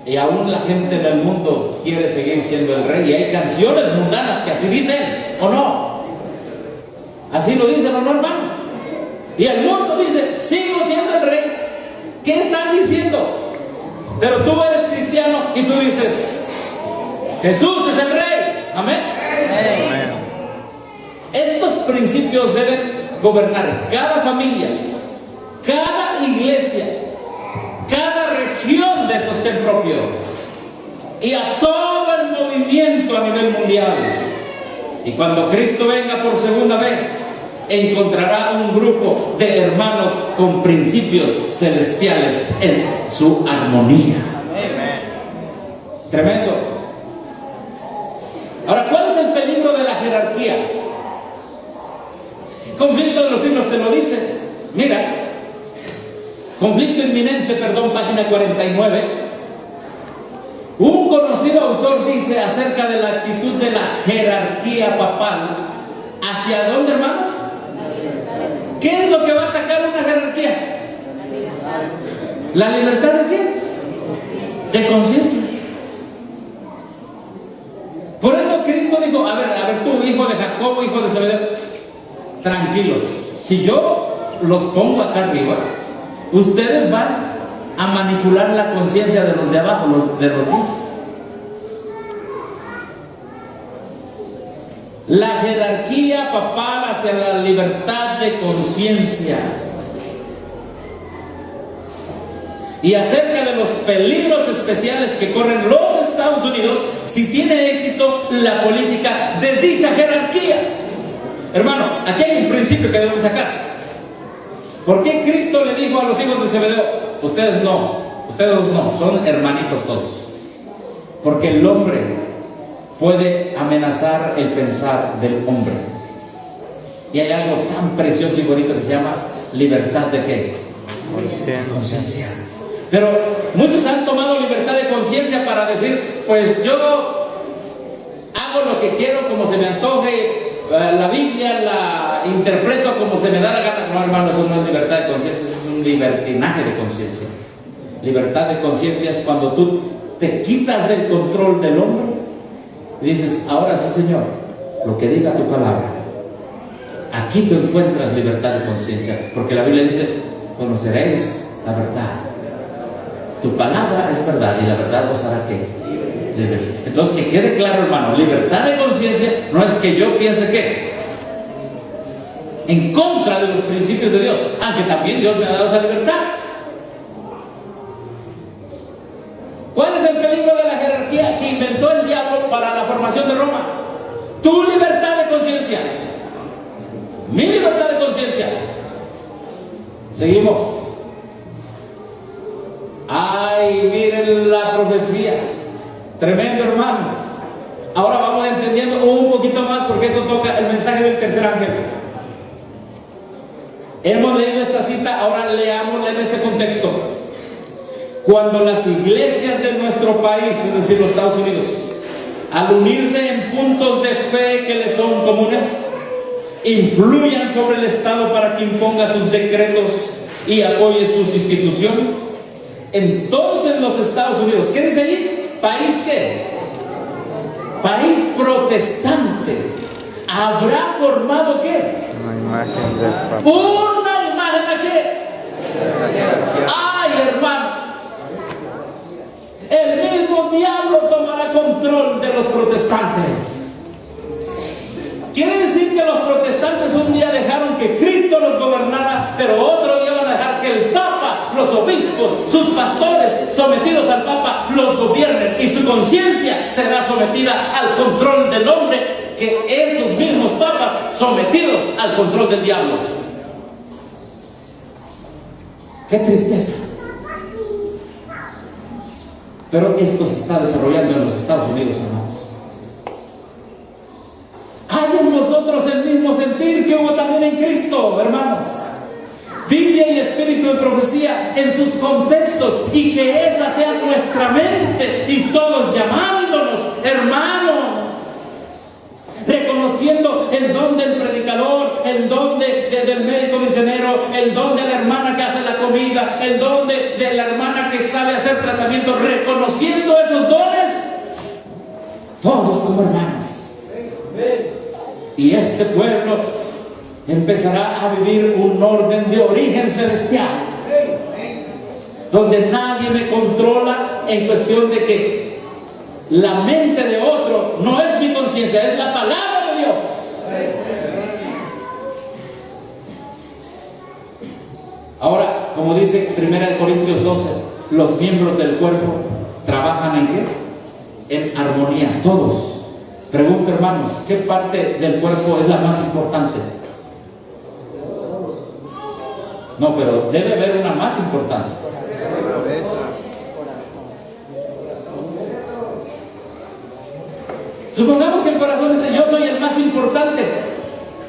Y aún la gente del mundo quiere seguir siendo el rey. Y hay canciones mundanas que así dicen, ¿o no? Así lo dicen, ¿o no, hermanos? Y el mundo dice, sigo siendo el rey. ¿Qué están diciendo? Pero tú eres cristiano y tú dices, Jesús es el rey. Amén. Amén. Estos principios deben gobernar cada familia, cada iglesia, cada región de sostén propio y a todo el movimiento a nivel mundial. Y cuando Cristo venga por segunda vez, encontrará un grupo de hermanos con principios celestiales en su armonía. Tremendo. Ahora, ¿cuál es el peligro de la jerarquía? Conflicto de los siglos te lo dice. Mira, conflicto inminente, página 49. Un conocido autor dice acerca de la actitud de la jerarquía papal. ¿Hacia dónde, hermanos? ¿Qué es lo que va a atacar una jerarquía? ¿La libertad de qué? De conciencia. Por eso Cristo dijo, a ver, tú, hijo de Jacobo, hijo de Zebedeo, tranquilos, si yo los pongo acá arriba, ustedes van a manipular la conciencia de los de abajo, de los 10. La jerarquía papal hacia la libertad de conciencia. Y acerca de los peligros especiales que corren los Estados Unidos si tiene éxito la política de dicha jerarquía. Hermano, aquí hay un principio que debemos sacar. ¿Por qué Cristo le dijo a los hijos de Zebedeo, ustedes no, son hermanitos todos? Porque el hombre puede amenazar el pensar del hombre. Y hay algo tan precioso y bonito que se llama libertad de ¿qué? Conciencia. Pero muchos han tomado libertad de conciencia para decir, pues yo hago lo que quiero, como se me antoje, la Biblia la interpreto como se me da la gana. No, hermano, eso no es libertad de conciencia, eso es un libertinaje de conciencia. Libertad de conciencia es cuando tú te quitas del control del hombre y dices, ahora sí, Señor, lo que diga tu palabra. Aquí tú encuentras libertad de conciencia, porque la Biblia dice, conoceréis la verdad. Tu palabra es verdad y la verdad os hará ¿qué? Libres. Entonces, que quede claro, hermano, libertad de conciencia no es que yo piense que en contra de los principios de Dios, aunque también Dios me ha dado esa libertad. ¿Cuál es el peligro de la jerarquía que inventó el diablo para la formación de Roma? Tu libertad de conciencia, mi libertad de conciencia. Seguimos. Ay, miren la profecía. Tremendo, hermano. Ahora vamos entendiendo un poquito más, porque esto toca el mensaje del tercer ángel. Hemos leído esta cita, ahora leámosla en este contexto. Cuando las iglesias de nuestro país, es decir, los Estados Unidos, al unirse en puntos de fe que les son comunes, influyan sobre el Estado para que imponga sus decretos y apoye sus instituciones, entonces los Estados Unidos, ¿qué dice ahí? ¿País qué? País protestante. ¿Habrá formado qué? Una imagen del Papa. ¿Una imagen a qué? ¡Ay, hermano! El mismo diablo tomará control de los protestantes. Quiere decir que los protestantes un día dejaron que Cristo los gobernara, pero otro día van a dejar que el Papa, los obispos, sus pastores sometidos al Papa los gobiernen, y su conciencia será sometida al control del hombre, que esos mismos papas sometidos al control del diablo. ¡Qué tristeza! Pero esto se está desarrollando en los Estados Unidos, hermanos. Hay en nosotros el mismo sentir que hubo también en Cristo, hermanos. Biblia y espíritu de profecía en sus contextos, y que esa sea nuestra mente, y todos llamándonos hermanos, reconociendo el don del predicador, el don del médico misionero, el don de la hermana que hace la comida, el don de la hermana que sabe hacer tratamiento, reconociendo esos dones, todos como hermanos. Y este pueblo empezará a vivir un orden de origen celestial, donde nadie me controla en cuestión de que la mente de otro no es mi conciencia, es la palabra de Dios. Ahora, como dice 1 Corintios 12, los miembros del cuerpo trabajan ¿en qué? En armonía, todos. Pregunto, hermanos, ¿qué parte del cuerpo es la más importante? No, pero debe haber una más importante. Supongamos que el corazón dice, yo soy el más importante.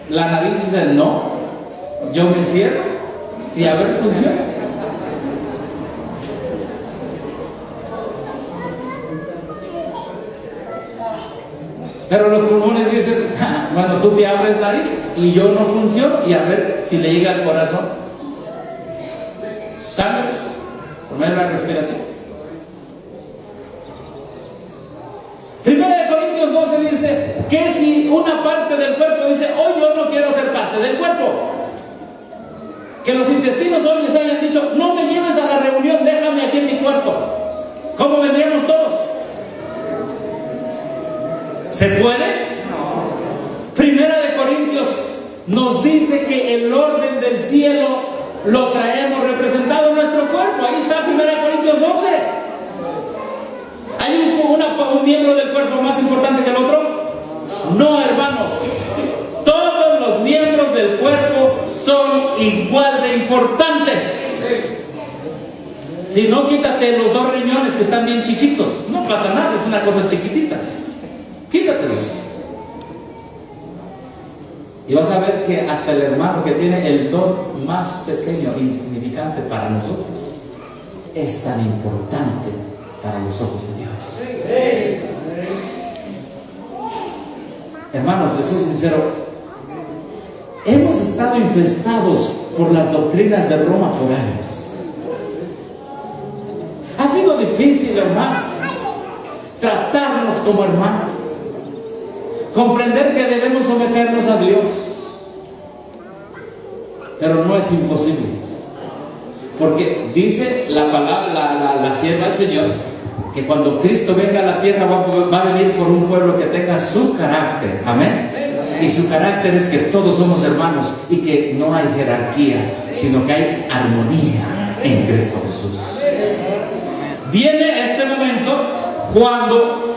La nariz dice, no, yo me cierro y a ver, funciona. Pero los pulmones dicen, cuando tú te abres nariz y yo no funciono, y a ver si le llega al corazón sangre por medio de la respiración. 1 Corintios 12 dice que si una parte del cuerpo dice, hoy yo no quiero ser parte del cuerpo, que los intestinos hoy les hayan dicho, no me lleves a la reunión, déjame aquí en mi cuarto, ¿cómo vendríamos todos? ¿Se puede? Primera de Corintios nos dice que el orden del cielo lo traemos representado en nuestro cuerpo. Ahí está 1 Corintios 12. ¿Hay un miembro del cuerpo más importante que el otro? No, hermanos. Todos los miembros del cuerpo son igual de importantes. Si no, quítate los 2 riñones que están bien chiquitos. No pasa nada, es una cosa chiquitita. Quítatelos. Y vas a ver que hasta el hermano que tiene el don más pequeño, insignificante para nosotros, es tan importante para los ojos de Dios. Hermanos, les soy sincero, hemos estado infestados por las doctrinas de Roma por años. Ha sido difícil, hermanos, tratarnos como hermanos, comprender que debemos someternos a Dios, pero no es imposible, porque dice la palabra, la sierva del Señor, que cuando Cristo venga a la tierra va a venir por un pueblo que tenga su carácter, amén. Y su carácter es que todos somos hermanos y que no hay jerarquía, sino que hay armonía en Cristo Jesús. Viene este momento cuando,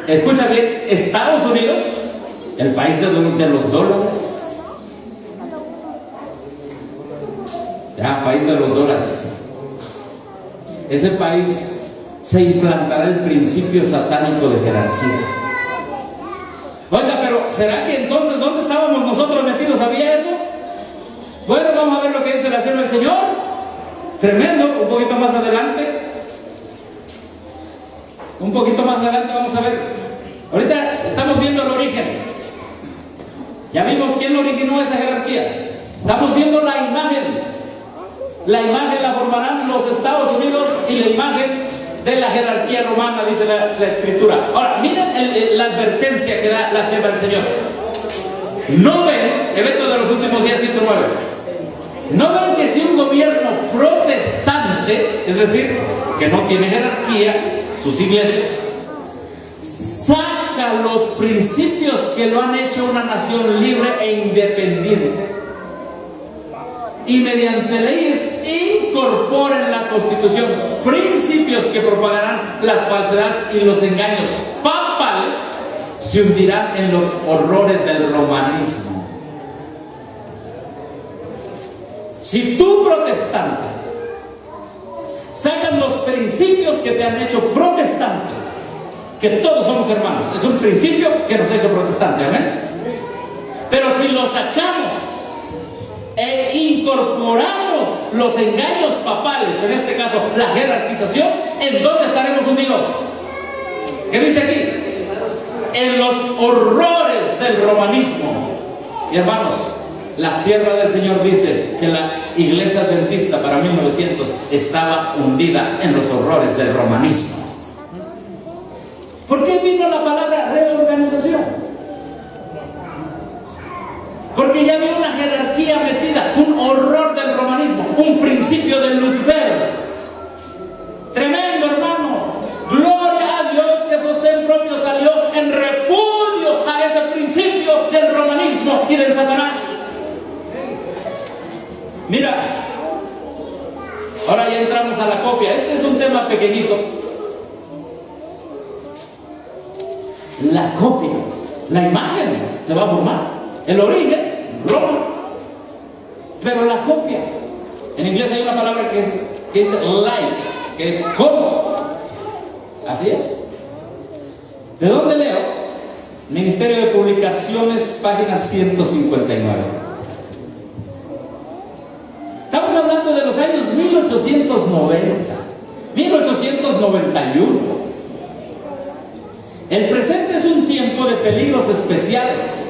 escucha bien, Estados Unidos, el país de los dólares, país de los dólares, ese país se implantará el principio satánico de jerarquía. Oiga, pero ¿será que entonces dónde estábamos nosotros metidos? ¿Había eso? Bueno, vamos a ver lo que dice la sierva del Señor. Tremendo. Un poquito más adelante vamos a ver. Ahorita estamos viendo el origen. Ya vimos quién originó esa jerarquía. Estamos viendo la imagen. La imagen la formarán los Estados Unidos y la imagen de la jerarquía romana, dice la Escritura. Ahora, miren la advertencia que da la sierva del Señor. No ven, evento de los últimos días 109, no ven que si un gobierno protestante, es decir, que no tiene jerarquía, sus iglesias, saca los principios que lo han hecho una nación libre e independiente, y mediante leyes incorporen en la Constitución principios que propagarán las falsedades y los engaños papales, se hundirán en los horrores del romanismo. Si tú, protestante, sacas los principios que te han hecho protestante, que todos somos hermanos, es un principio que nos ha hecho protestante, amén. Pero si lo sacamos e incorporamos los engaños papales, en este caso la jerarquización, ¿en dónde estaremos hundidos? ¿Qué dice aquí? En los horrores del romanismo. Y hermanos, la Sierra del Señor dice que la Iglesia Adventista para 1900 estaba hundida en los horrores del romanismo. ¿Por qué vino la palabra reorganización? Porque ya había una jerarquía metida, un horror del romanismo, un principio del Lucifer. Tremendo, hermano. Gloria a Dios que sostén propio salió en repudio a ese principio del romanismo y del Satanás. Mira, ahora ya entramos a la copia. Este es un tema pequeñito. La copia, la imagen se va a formar. El origen, Roma. Pero la copia, en inglés hay una palabra que es like, que es como. Así es. ¿De dónde leo? Ministerio de Publicaciones, página 159. Estamos hablando de los años 1890, 1891. El presente es un tiempo de peligros especiales.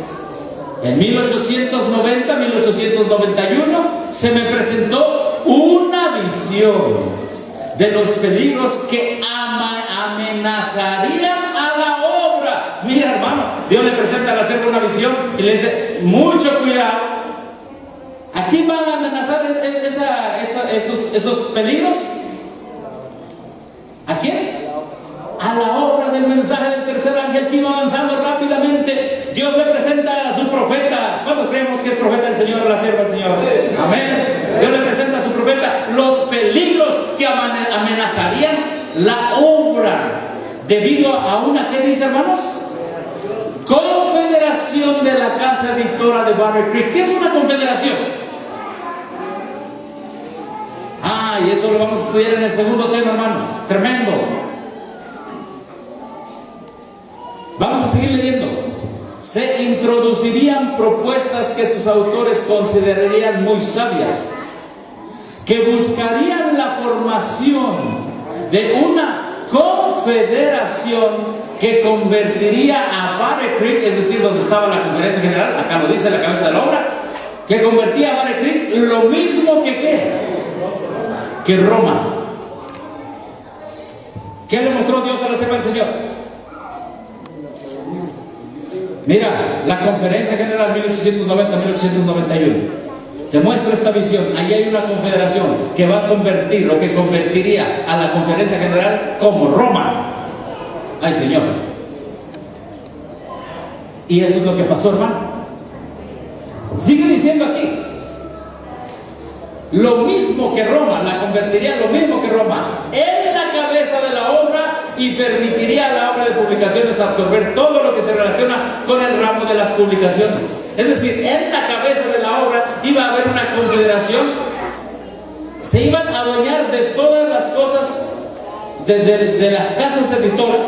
En 1890, 1891 se me presentó una visión de los peligros que amenazarían a la obra. Mira, hermano, Dios le presenta al hacer una visión y le dice, mucho cuidado. Aquí van a amenazar esos peligros. ¿A quién? A la obra del mensaje del tercer ángel que iba avanzando rápidamente. Dios le presenta a su profeta. ¿Cuántos creemos que es profeta el Señor o la sierva del Señor? Amén. Dios le presenta a su profeta los peligros que amenazarían la obra debido a una, ¿qué dice, hermanos? Confederación de la Casa Editora de Battle Creek. ¿Qué es una confederación? Y eso lo vamos a estudiar en el segundo tema, hermanos. Tremendo. Vamos a seguir leyendo. Se introducirían propuestas que sus autores considerarían muy sabias, que buscarían la formación de una confederación que convertiría a Battle Creek, es decir, donde estaba la conferencia general, acá lo dice la cabeza de la obra, que convertía a Battle Creek lo mismo que Roma. ¿Qué le mostró Dios a la sierva del Señor? Mira, la conferencia general 1890-1891 te muestro esta visión. Allí hay una confederación que va a convertir, o que convertiría a la conferencia general como Roma. Ay, Señor. Y eso es lo que pasó, hermano. Sigue diciendo aquí, lo mismo que Roma, la convertiría lo mismo que Roma en la cabeza de la obra, y permitiría a la obra de publicaciones absorber todo lo que se relaciona con el ramo de las publicaciones. Es decir, en la cabeza de la obra iba a haber una confederación. Se iban a adueñar de todas las cosas de las casas editoras,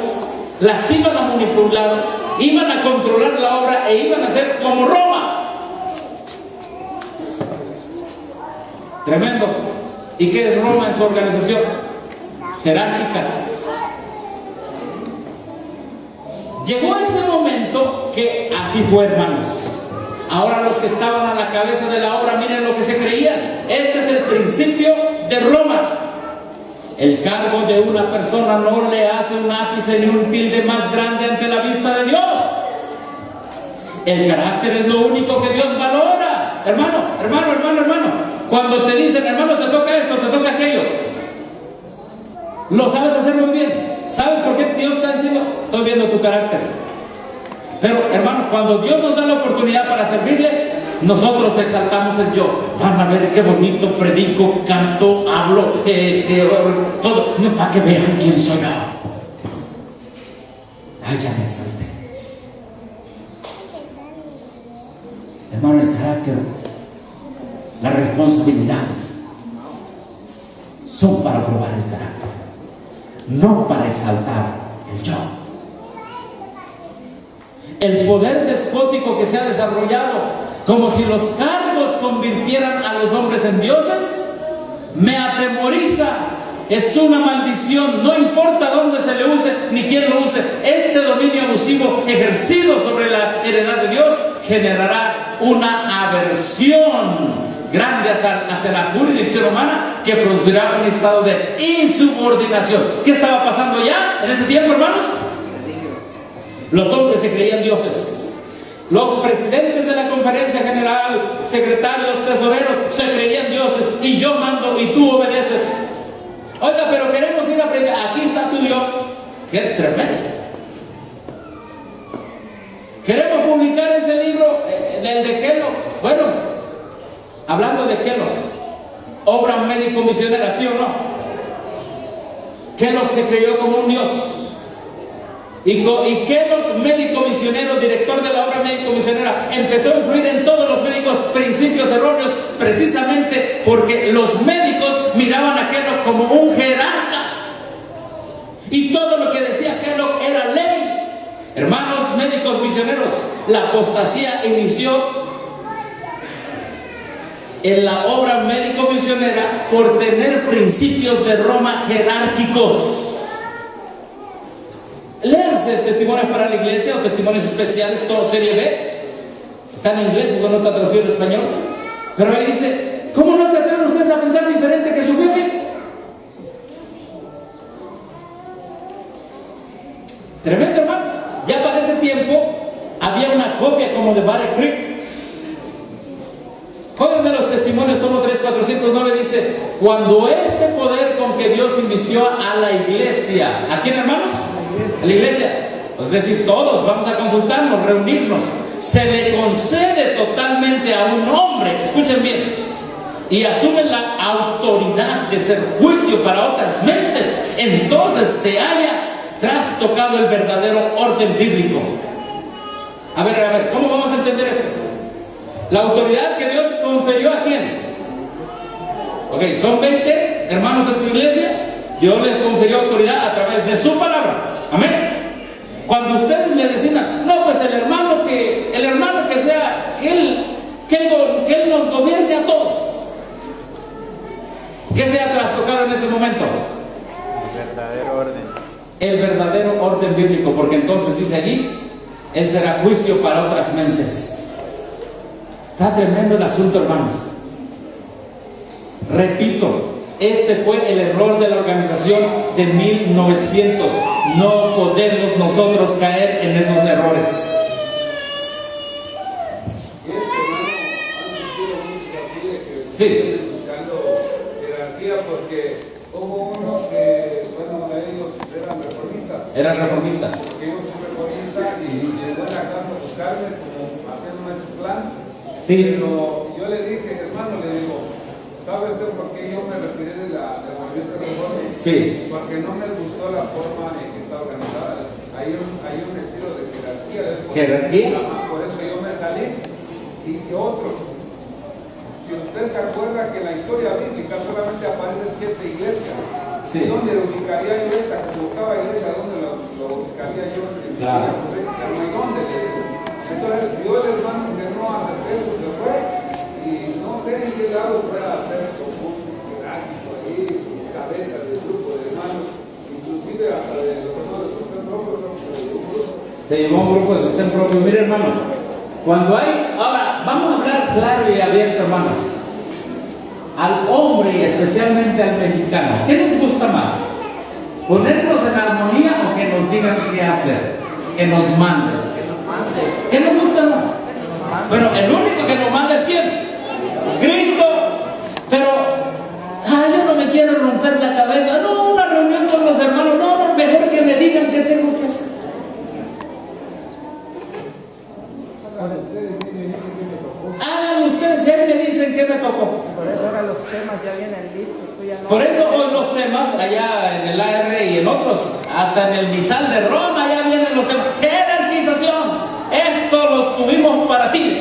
las iban a manipular, iban a controlar la obra e iban a ser como Roma. Tremendo. ¿Y qué es Roma en su organización? Jerárquica. Llegó ese momento que así fue, hermanos. Ahora los que estaban a la cabeza de la obra, miren lo que se creían. Este es el principio de Roma. El cargo de una persona no le hace un ápice ni un tilde más grande ante la vista de Dios. El carácter es lo único que Dios valora. Hermano. Cuando te dicen, hermano, te toca esto, te toca aquello, lo sabes hacer muy bien. ¿Sabes por qué Dios está diciendo? Estoy viendo tu carácter. Pero, hermano, cuando Dios nos da la oportunidad para servirle, nosotros exaltamos el yo. Van a ver qué bonito predico, canto, hablo, todo. No, para que vean quién soy yo. Ay, ya me exalté. Hermano, el carácter, las responsabilidades son para probar el carácter, no para exaltar el yo. El poder despótico que se ha desarrollado, como si los cargos convirtieran a los hombres en dioses, me atemoriza. Es una maldición, no importa dónde se le use ni quién lo use. Este dominio abusivo ejercido sobre la heredad de Dios generará una aversión grande hacia la jurisdicción humana, que producirá un estado de insubordinación. ¿Qué estaba pasando ya en ese tiempo, hermanos? Los hombres se creían dioses. Los presidentes de la conferencia general, secretarios, tesoreros, se creían dioses. Y yo mando y tú obedeces. Oiga, pero queremos ir a aprender. Aquí está tu Dios. ¡Qué tremendo! Queremos publicar ese libro del de Kellogg. Bueno, hablando de Kellogg, obra médico misionera, ¿sí o no? Kellogg se creyó como un Dios. Y Kellogg, médico misionero, director de la obra médico misionera, empezó a influir en todos los médicos principios erróneos, precisamente porque los médicos miraban a Kellogg como un jerarca. Y todo lo que decía Kellogg era ley. Hermanos médicos misioneros, la apostasía inició en la obra médico misionera por tener principios de Roma jerárquicos. Léanse testimonios para la iglesia o testimonios especiales, todo serie B. Están en inglés, eso no está traducido en español. Pero ahí dice, ¿cómo no se atreven ustedes a pensar diferente que su jefe? Tremendo, hermano. Ya para ese tiempo había una copia como de Battle Creek. Jóvenes de los testimonios, tomo 3:409, dice: cuando este poder con que Dios invistió a la iglesia, ¿a quién, hermanos? A la iglesia, es decir, todos vamos a consultarnos, reunirnos, se le concede totalmente a un hombre, escuchen bien, y asume la autoridad de ser juicio para otras mentes, entonces se haya trastocado el verdadero orden bíblico. A ver, ¿cómo vamos a entender esto? La autoridad que Dios conferió ¿a quién? Ok, son 20 hermanos en tu iglesia. Dios les confirió autoridad a través de su palabra. Amén. Cuando ustedes le designan, no, pues el hermano que sea, que él nos gobierne a todos. ¿Qué se ha trastocado en ese momento? El verdadero orden. El verdadero orden bíblico, porque entonces dice allí, Él será juicio para otras mentes. Está tremendo el asunto, hermanos. Repito, este fue el error de la organización de 1900. No podemos nosotros caer en esos errores. Sí. Buscando jerarquía, porque hubo uno que, bueno, ellos eran reformistas. Porque yo soy reformista y llegó a la casa a buscarme, como haciendo ese plan. Sí. Pero yo le dije, hermano, le digo, ¿sabe usted por qué yo me retiré del movimiento de reforma? Sí. Porque no me gustó la forma en que está organizada. Hay un estilo de jerarquía. ¿Jerarquía? Por eso yo me salí. Y otro, si usted se acuerda que en la historia bíblica solamente aparecen 7 iglesias, sí. ¿Dónde ubicaría yo esta? Como estaba iglesia, ¿dónde lo ubicaría yo? Claro. No hay dónde. Entonces, yo el hermano que no hacer eso se fue, y no sé en qué lado pueda hacer como un jerárquico ahí, cabeza del grupo de hermanos, inclusive hasta de los hermanos de sostén propio, Se llevó un grupo de sostén propio. Mire, hermano, cuando hay, ahora vamos a hablar claro y abierto, hermanos. Al hombre y especialmente al mexicano, ¿qué nos gusta más? ¿Ponernos en armonía o que nos digan qué hacer? Que nos manden. ¿Qué nos gusta más? Bueno, el único que nos manda es ¿quién? Cristo. Pero yo no me quiero romper la cabeza. No, una reunión con los hermanos. No, mejor que me digan qué tengo que hacer. Hagan ustedes, él me dicen qué me tocó. Por eso ahora los temas ya vienen listos. Por eso hoy los temas allá en el AR y en otros, hasta en el Misal de Roma ya vienen los temas. Jerarquización. Esto lo tuvimos para ti.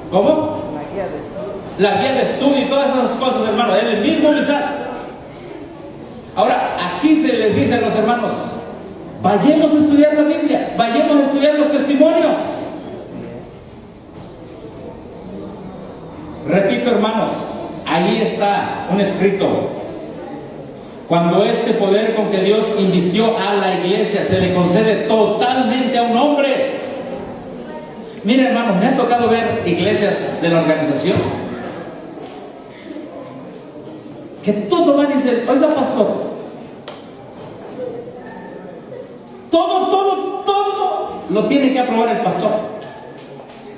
¿Cómo? La guía de estudio y todas esas cosas, hermano, en el mismo Misal. Ahora, aquí se les dice a los hermanos, vayamos a estudiar la Biblia, vayamos a estudiar los testimonios. Repito, repito, hermanos, ahí está un escrito. Cuando este poder con que Dios invistió a la iglesia se le concede totalmente a un hombre. Miren, hermanos, me ha tocado ver iglesias de la organización que todo van y dicen: oiga, pastor, todo lo tiene que aprobar el pastor.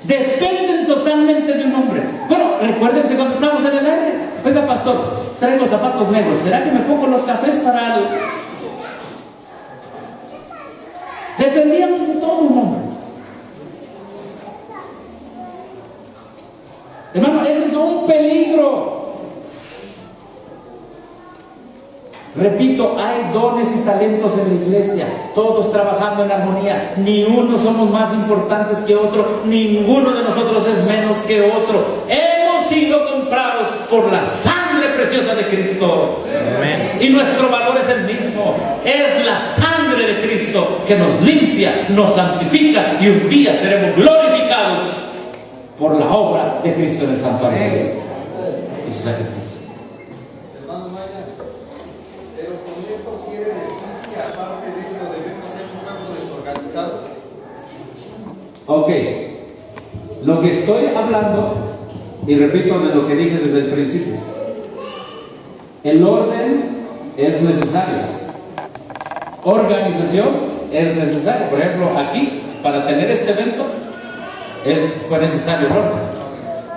Dependen totalmente de un hombre. Bueno, recuérdense cuando estamos en el aire: oiga, pastor, traigo zapatos negros, ¿será que me pongo los cafés para algo? Dependíamos de todo un hombre. Hermano, ese es un peligro. Repito, hay dones y talentos en la iglesia, todos trabajando en armonía. Ni uno somos más importantes que otro, ninguno de nosotros es menos que otro. Hemos sido comprados por la sangre preciosa de Cristo. Amén. Y nuestro valor es el mismo. Es la sangre de Cristo que nos limpia, nos santifica, y un día seremos glorificados por la obra de Cristo en el santuario celeste y su sacrificio. Hermano Maya, pero con esto quiere decir que aparte de ello debemos ser un campo desorganizado. Ok, lo que estoy hablando, y repito de lo que dije desde el principio, el orden es necesario, organización es necesaria. Por ejemplo, aquí, para tener este evento, fue necesario el orden.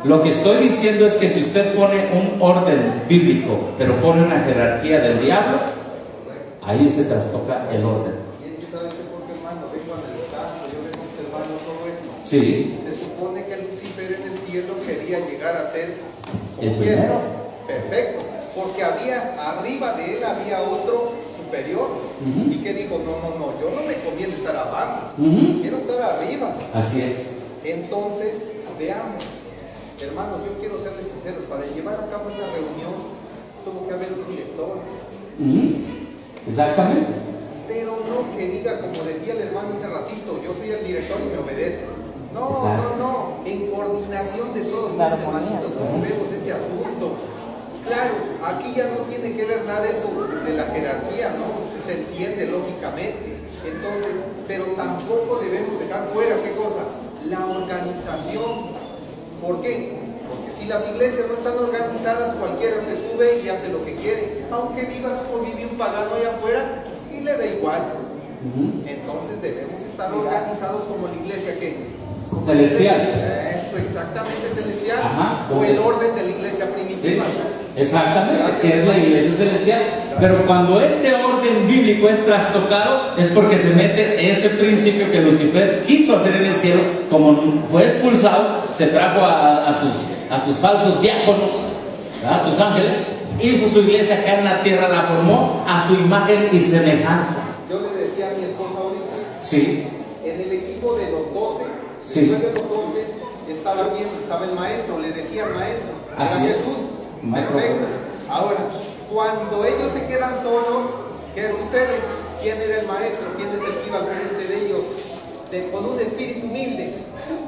Lo que estoy diciendo es que si usted pone un orden bíblico, pero pone una jerarquía del diablo, ahí se trastoca el orden. ¿Y sabe usted por qué, hermano? Vengo analizando, yo vengo observando todo esto. Sí. Se supone que Lucifer en el cielo quería llegar a ser El primero. perfecto, porque arriba de él había otro superior. Y que dijo: no, yo no me conviene estar abajo, quiero estar arriba. Así es. Entonces, veamos, hermanos, yo quiero serles sinceros: para llevar a cabo esta reunión tuvo que haber un director. Exactamente. Pero no que diga, como decía el hermano hace ratito: yo soy el director y me obedece. No, Exacto. no, en coordinación de todos, hermanitos, como vemos este asunto. Claro, aquí ya no tiene que ver nada eso de la jerarquía, ¿no? Se entiende lógicamente. Entonces, pero tampoco debemos dejar fuera, ¿qué cosa? La organización. ¿Por qué? Porque si las iglesias no están organizadas, cualquiera se sube y hace lo que quiere, aunque viva como vive un pagano allá afuera, y le da igual. Entonces debemos estar organizados como la iglesia que Celestial. Eso, exactamente, celestial. Ajá. O el orden de la iglesia Sí, primitiva. exactamente, que es la iglesia celestial. Pero cuando este orden bíblico es trastocado, es porque se mete ese principio que Lucifer quiso hacer en el cielo. Como fue expulsado, se trajo a sus falsos diáconos, a sus ángeles, hizo su iglesia acá en la tierra, la formó a su imagen y semejanza. Yo le decía a mi esposa ahorita, Sí, en el equipo de los 12, Sí. después de los 12, estaba el maestro, le decía al maestro, Así era es. Jesús. Maestro. Perfecto. Ahora, cuando ellos se quedan solos, ¿qué sucede? ¿Quién era el maestro? ¿Quién es el que iba al frente de ellos? Con un espíritu humilde.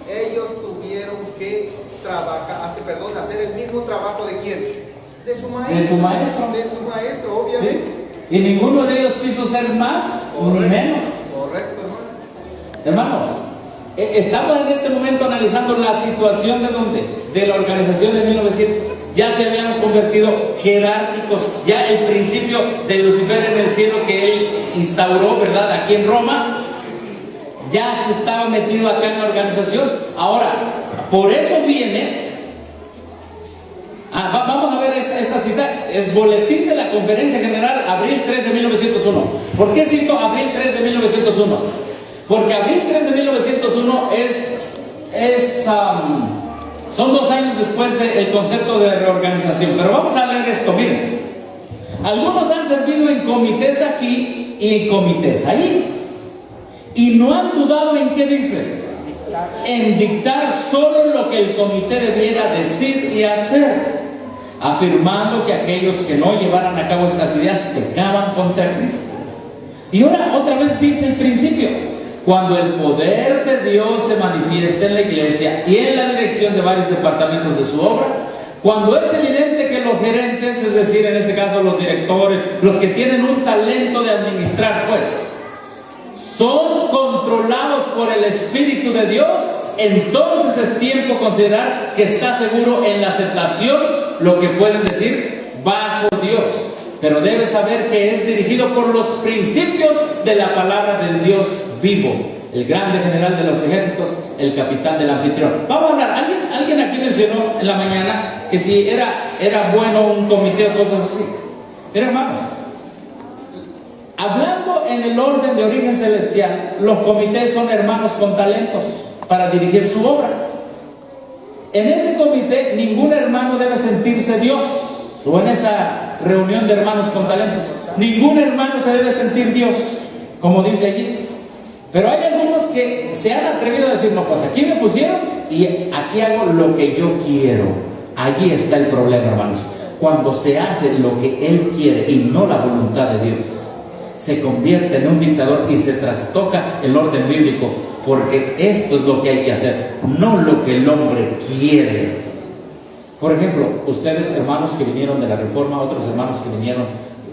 Ellos tuvieron que hacer el mismo trabajo de quién? De su maestro. De su maestro. De su maestro, obviamente. sí. Y ninguno de ellos quiso ser más ni menos. Correcto, hermano. Hermanos, estamos en este momento analizando la situación de dónde, de la organización de 1900. Ya se habían convertido jerárquicos, ya el principio de Lucifer en el cielo que él instauró, ¿verdad? Aquí en Roma, ya se estaba metido acá en la organización. Ahora, por eso viene, vamos a ver esta cita, es Boletín de la Conferencia General, abril 3 de 1901. ¿Por qué cito abril 3 de 1901? Porque abril 3 de 1901 son 2 años después del concepto de reorganización. Pero vamos a leer esto, miren. Algunos han servido en comités aquí y en comités allí, y no han dudado en qué dice, en dictar solo lo que el comité debiera decir y hacer, afirmando que aquellos que no llevaran a cabo estas ideas pecaban contra Cristo. Y ahora otra vez dice el principio: cuando el poder de Dios se manifieste en la iglesia y en la dirección de varios departamentos de su obra, Cuando es evidente que los gerentes, es decir, en este caso los directores, los que tienen un talento de administrar, pues, son controlados por el Espíritu de Dios, entonces es tiempo considerar que está seguro en la aceptación, lo que pueden decir, bajo Dios. Pero debe saber que es dirigido por los principios de la palabra del Dios vivo, el grande general de los ejércitos, el capitán del anfitrión. Vamos a hablar, alguien aquí mencionó en la mañana que si era bueno un comité o cosas así. Miren, hermanos, hablando en el orden de origen celestial, los comités son hermanos con talentos para dirigir su obra. En ese comité ningún hermano debe sentirse Dios, o en esa reunión de hermanos con talentos ningún hermano se debe sentir Dios, como dice allí. Pero hay algunos que se han atrevido a decir, no, pues aquí me pusieron y aquí hago lo que yo quiero. Allí está el problema, hermanos. Cuando se hace lo que Él quiere y no la voluntad de Dios, se convierte en un dictador y se trastoca el orden bíblico, porque esto es lo que hay que hacer, no lo que el hombre quiere. Por ejemplo, ustedes, hermanos que vinieron de la Reforma, otros hermanos que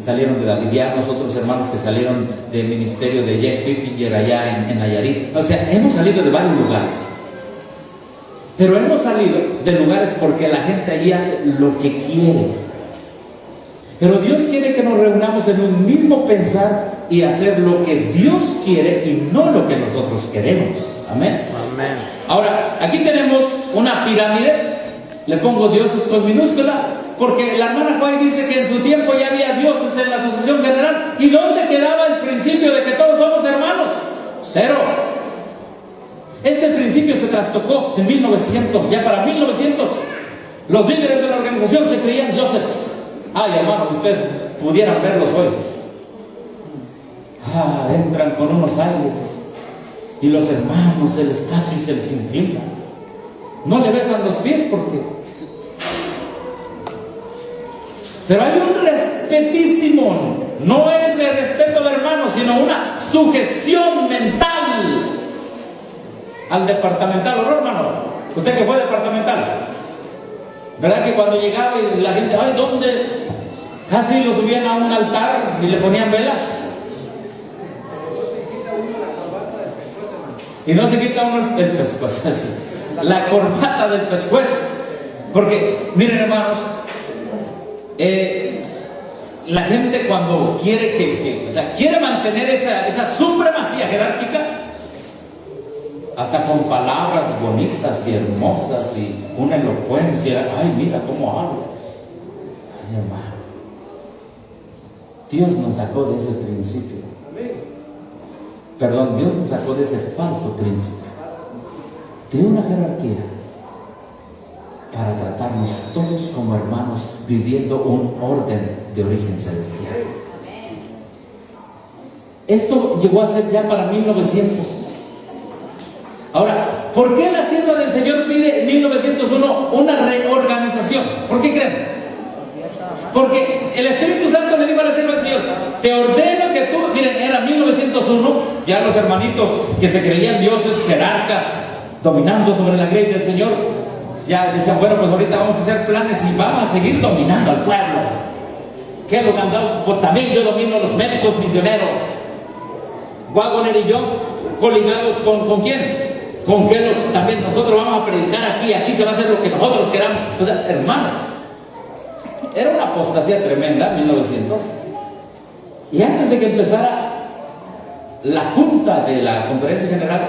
salieron de Davidianos, otros hermanos que salieron del ministerio de Jeff Pippinger allá en Nayarit. O sea, hemos salido de varios lugares, pero hemos salido de lugares porque la gente allí hace lo que quiere. Pero Dios quiere que nos reunamos en un mismo pensar y hacer lo que Dios quiere y no lo que nosotros queremos. Amén. Amén. Ahora, aquí tenemos una pirámide. Le pongo dioses con minúscula, porque la hermana White dice que en su tiempo ya había dioses en la asociación general. ¿Y dónde quedaba el principio de que todos somos hermanos? Cero. Este principio se trastocó en 1900, ya para 1900. Los líderes de la organización se creían dioses. Ay, hermanos, ustedes pudieran verlos hoy. Entran con unos aires y los hermanos se les casi se les inclinan. No le besan los pies porque... Pero hay un respetísimo, no es de respeto de hermanos, sino una sujeción mental al departamental. ¿O no, hermano? Usted que fue departamental, ¿verdad que cuando llegaba y la gente, ay, ¿dónde? Casi lo subían a un altar y le ponían velas. Y no se quita uno el pescuezo, la corbata del pescuezo. Porque, miren, hermanos, la gente cuando quiere quiere mantener esa supremacía jerárquica, hasta con palabras bonitas y hermosas y una elocuencia. Ay, mira cómo habla. Ay, hermano, Dios nos sacó de ese principio. Perdón, Dios nos sacó de ese falso principio, de una jerarquía, para tratarnos todos como hermanos, viviendo un orden de origen celestial. Esto llegó a ser ya para 1900. Ahora, ¿por qué la sierva del Señor pide en 1901 una reorganización? ¿Por qué creen? Porque el Espíritu Santo le dijo a la sierva del Señor, te ordeno que tú, miren, era 1901, ya los hermanitos que se creían dioses, jerarcas, dominando sobre la grey del Señor, ya decían, bueno, pues ahorita vamos a hacer planes y vamos a seguir dominando al pueblo. ¿Qué es lo que han dado? Pues también yo domino los médicos misioneros. Waggoner y Jones, coligados con ¿quién? Con que también nosotros vamos a predicar aquí se va a hacer lo que nosotros queramos. O sea, hermanos, era una apostasía tremenda, 1900. Y antes de que empezara la junta de la conferencia general,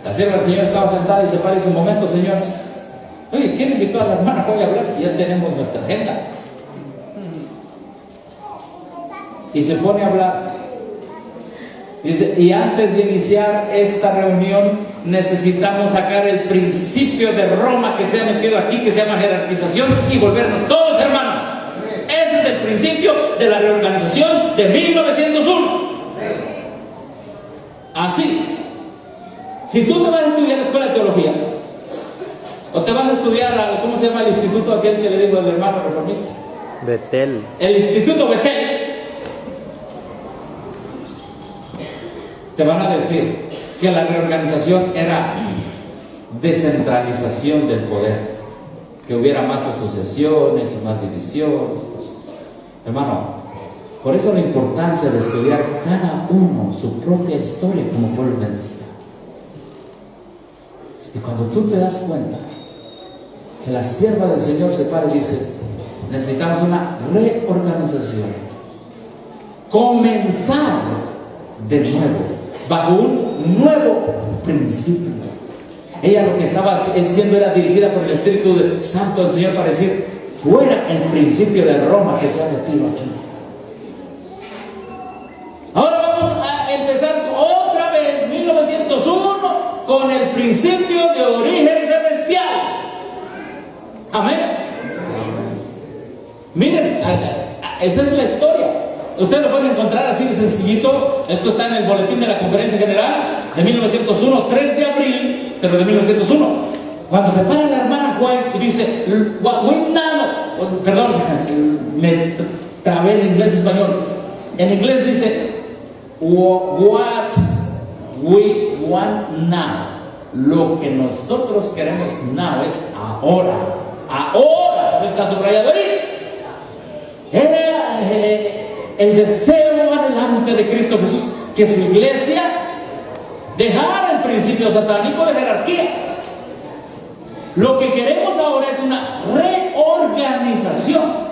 la sierva del Señor estaba sentada y se para y dice, un momento, señores. Oye, ¿quién invitó a la hermana hoy a hablar si ya tenemos nuestra agenda? Y se pone a hablar. Dice, y antes de iniciar esta reunión necesitamos sacar el principio de Roma que se ha metido aquí, que se llama jerarquización, y volvernos todos hermanos. Ese es el principio de la reorganización de 1901. Así, si tú te vas a estudiar la escuela de teología, o te vas a estudiar, ¿cómo se llama el instituto aquel que le digo al hermano reformista? Betel. El instituto Betel. Te van a decir que la reorganización era descentralización del poder. que hubiera más asociaciones, más divisiones. Hermano, por eso la importancia de estudiar cada uno su propia historia como pueblo adventista. Y cuando tú te das cuenta que la sierva del Señor se para y dice, necesitamos una reorganización, comenzar de nuevo, bajo un nuevo principio. Ella lo que estaba haciendo era dirigida por el Espíritu Santo del Señor para decir, fuera el principio de Roma que se ha metido aquí. Ahora vamos a empezar otra vez, 1901, con el principio de origen celestial. Amén. Miren, esa es la historia. Ustedes lo pueden encontrar así de sencillito. Esto está en el boletín de la Conferencia General de 1901, 3 de abril, pero de 1901. Cuando se para la hermana White y dice, perdón, me trabé en inglés y español. En inglés dice, what we want now. Lo que nosotros queremos now es ahora. Ahora, no está subrayado ahí. Era el deseo adelante de Cristo Jesús que su iglesia dejara el principio satánico de jerarquía. Lo que queremos ahora es una reorganización.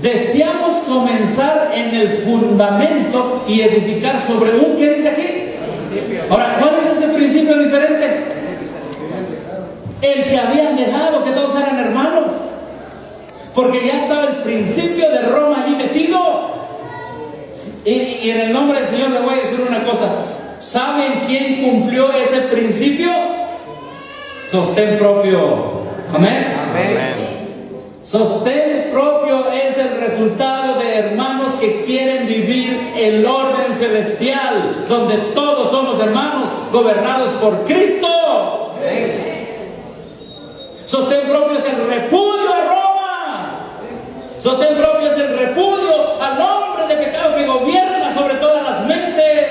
Deseamos comenzar en el fundamento y edificar sobre un, ¿qué dice aquí? Ahora, ¿cuál es ese principio diferente? El que habían dejado, que todos eran hermanos. Porque ya estaba el principio de Roma allí metido. Y en el nombre del Señor le voy a decir una cosa. ¿Saben quién cumplió ese principio? Sostén propio. Amén. Amén. Sostén propio es el resultado de hermanos que quieren vivir el orden celestial, donde todos somos hermanos, gobernados por Cristo. Sostén propio es el repudio a Roma. Sostén propio es el repudio al hombre de pecado que gobierna sobre todas las mentes.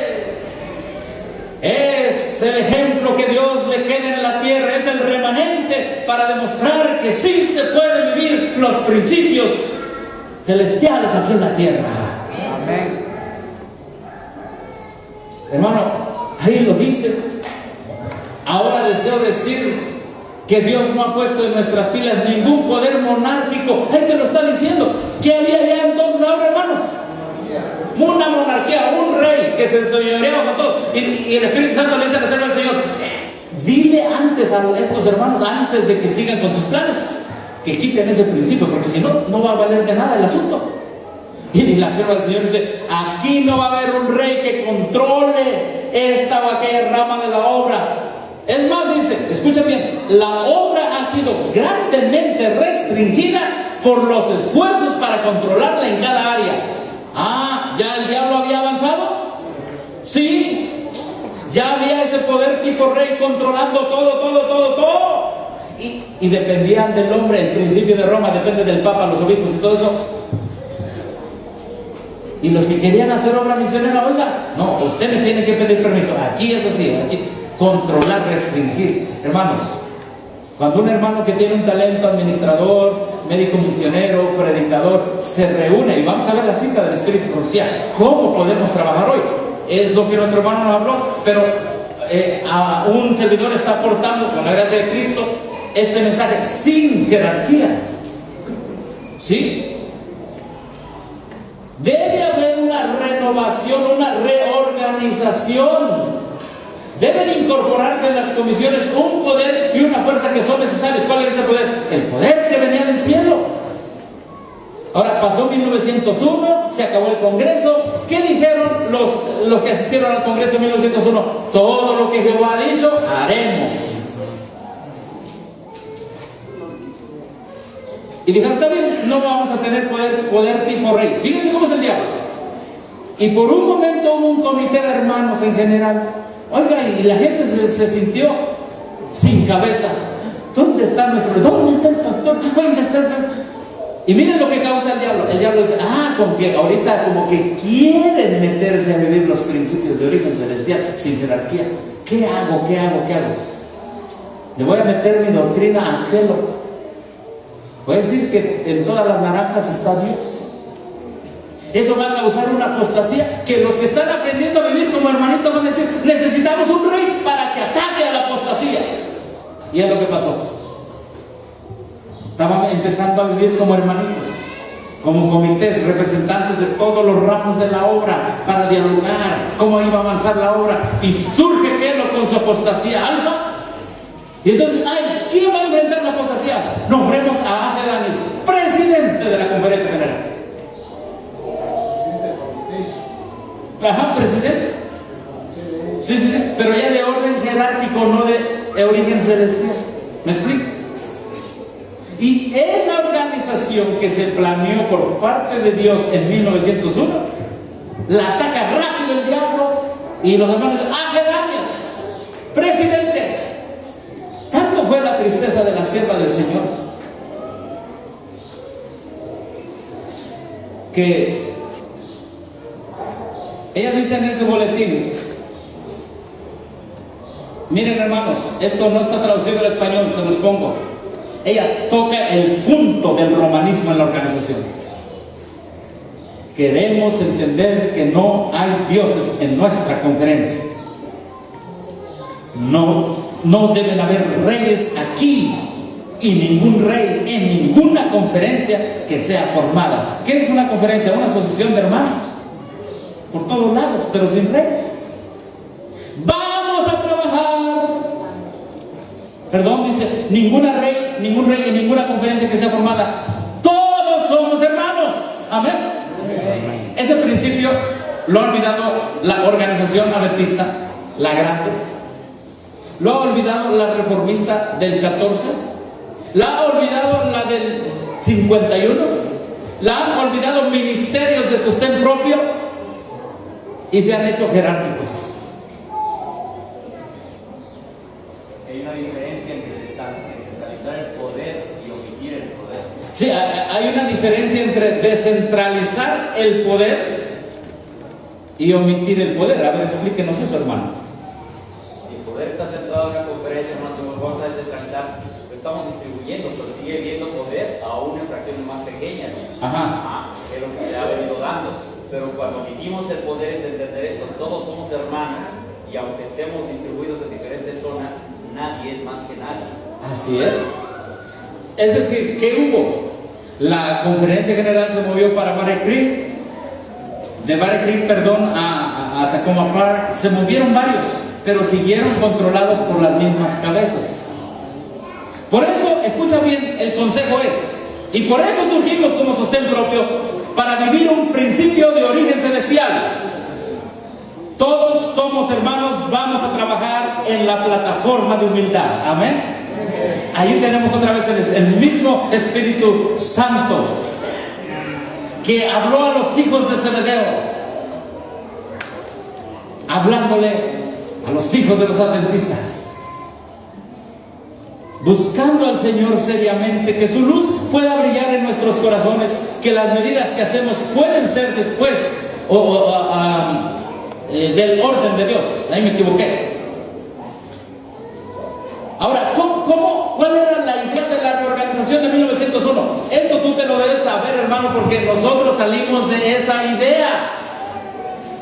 Es el ejemplo que Dios le queda en la tierra, es el remanente para demostrar que sí se pueden vivir los principios celestiales aquí en la tierra. Amén. Hermano, ahí lo dice. Ahora deseo decir que Dios no ha puesto en nuestras filas ningún poder monárquico. Ahí te lo está diciendo. ¿Qué había ya entonces ahora, hermanos? Una monarquía, un rey que se enseñoreaba con todos. Y el Espíritu Santo le dice a la sierva del Señor, dile antes a estos hermanos, antes de que sigan con sus planes, que quiten ese principio, porque si no, no va a valer de nada el asunto. Y la sierva del Señor dice, aquí no va a haber un rey que controle esta o aquella rama de la obra. Es más, dice, escucha bien, la obra ha sido grandemente restringida por los esfuerzos para controlarla en cada área. Ah, ¿ya el diablo había avanzado? Sí, ya había ese poder tipo rey controlando todo. Y dependían del hombre, el principio de Roma depende del Papa, los obispos y todo eso. Y los que querían hacer obra misionera, oiga, no, usted me tiene que pedir permiso. Aquí es así, aquí. Controlar, restringir. Hermanos, cuando un hermano que tiene un talento administrador, médico misionero, predicador, se reúne, y vamos a ver la cita del Espíritu Crucial, ¿cómo podemos trabajar hoy? Es lo que nuestro hermano nos habló, pero a un servidor está aportando, con la gracia de Cristo, este mensaje sin jerarquía. ¿Sí? Debe haber una renovación, una reorganización. Deben incorporarse en las comisiones un poder y una fuerza que son necesarios. ¿Cuál es ese poder? El poder que venía del cielo. Ahora pasó 1901, se acabó el Congreso. ¿Qué dijeron los que asistieron al Congreso en 1901? Todo lo que Jehová ha dicho, haremos. Y dijeron, está bien, no vamos a tener poder tipo rey. Fíjense cómo es el diablo. Y por un momento hubo un comité de hermanos en general. Oiga, y la gente se sintió sin cabeza. ¿Dónde está el pastor? ¿Dónde está el pastor? Y miren lo que causa el diablo. El diablo dice, con que ahorita como que quieren meterse a vivir los principios de origen celestial sin jerarquía. ¿Qué hago? Le voy a meter mi doctrina a Angelo. Puede decir que en todas las naranjas está Dios. Eso va a causar una apostasía que los que están aprendiendo a vivir como hermanitos van a decir: necesitamos un rey para que ataque a la apostasía. Y es lo que pasó. Estaban empezando a vivir como hermanitos, como comités, representantes de todos los ramos de la obra, para dialogar cómo iba a avanzar la obra. Y surge Kelo con su apostasía alfa. Y entonces, ay, ¿quién va a enfrentar la apostasía? Nombremos a A.G. Daniels, presidente de la Conferencia General. Ajá, presidente. Sí, pero ya de orden jerárquico, no de origen celestial. ¿Me explico? Y esa organización que se planeó por parte de Dios en 1901, la ataca rápido el diablo y los demás dicen: ¡Ah, Daniels, presidente! Tanto fue la tristeza de la sierva del Señor que ella dice en ese boletín, miren hermanos, esto no está traducido al español, se los pongo. Ella toca el punto del romanismo en la organización. Queremos entender que no hay dioses en nuestra conferencia. No deben haber reyes aquí, y ningún rey en ninguna conferencia que sea formada. ¿Qué es una conferencia? Una asociación de hermanos por todos lados, pero sin rey. Vamos a trabajar. Perdón, dice, ningún rey en ninguna conferencia que sea formada. Todos somos hermanos. Amén. Ese principio lo ha olvidado la organización adventista, la grande. Lo ha olvidado la reformista del 14. La ha olvidado la del 51. La han olvidado ministerios de sostén propio y se han hecho jerárquicos. Hay una diferencia entre descentralizar el poder y omitir el poder. Sí, hay una diferencia entre descentralizar el poder y omitir el poder. A ver, explíquenos eso, hermano. Si el poder está centrado en una conferencia, no hacemos, vamos a descentralizar, lo estamos distribuyendo, pero sigue habiendo poder aún en fracciones más pequeñas. Ajá. Es lo que se ha venido dando. Pero cuando omitimos el poder es entender esto: todos somos hermanos, y aunque estemos distribuidos en diferentes zonas, nadie es más que nadie. Así es. Es decir, ¿qué hubo? La conferencia general se movió para Battle Creek, de Battle Creek, a Tacoma Park. Se movieron varios, pero siguieron controlados por las mismas cabezas. Por eso, escucha bien, el consejo es, y por eso surgimos como sostén propio, para vivir un principio de origen celestial. Todos somos hermanos, vamos a trabajar en la plataforma de humildad. Amén. Ahí tenemos otra vez el mismo Espíritu Santo que habló a los hijos de Zebedeo, hablándole a los hijos de los adventistas, buscando al Señor seriamente, que su luz pueda brillar en nuestros corazones, que las medidas que hacemos pueden ser después del orden de Dios. Ahí me equivoqué. Ahora, ¿cuál era la idea de la reorganización de 1901? Esto tú te lo debes saber, hermano, porque nosotros salimos de esa idea.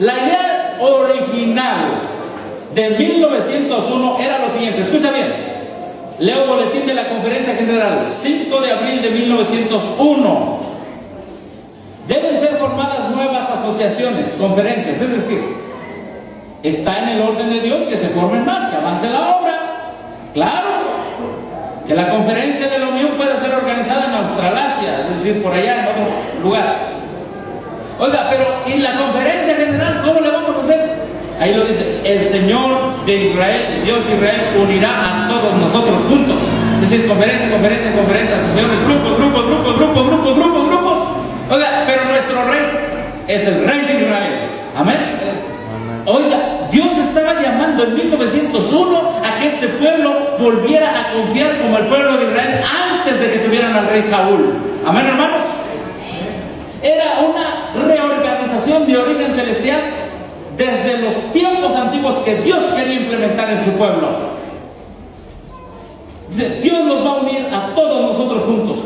La idea original de 1901 era lo siguiente, escucha bien. Leo boletín de la Conferencia General, 5 de abril de 1901. Deben ser formadas nuevas asociaciones, conferencias, es decir, está en el orden de Dios que se formen más, que avance la obra. Claro, que la conferencia de la Unión puede ser organizada en Australasia, es decir, por allá en otro lugar. Oiga, pero ¿y la conferencia general cómo le vamos a hacer? Ahí lo dice, el Señor de Israel, el Dios de Israel, unirá a todos nosotros juntos. Es decir, conferencia, asociaciones, grupos. Oiga, pero nuestro rey es el rey de Israel. Amén. Oiga, Dios estaba llamando en 1901 a que este pueblo volviera a confiar como el pueblo de Israel antes de que tuvieran al rey Saúl. Amén, hermanos. Era una reorganización de origen celestial desde los tiempos antiguos que Dios quería implementar en su pueblo. Dice, Dios nos va a unir a todos nosotros juntos.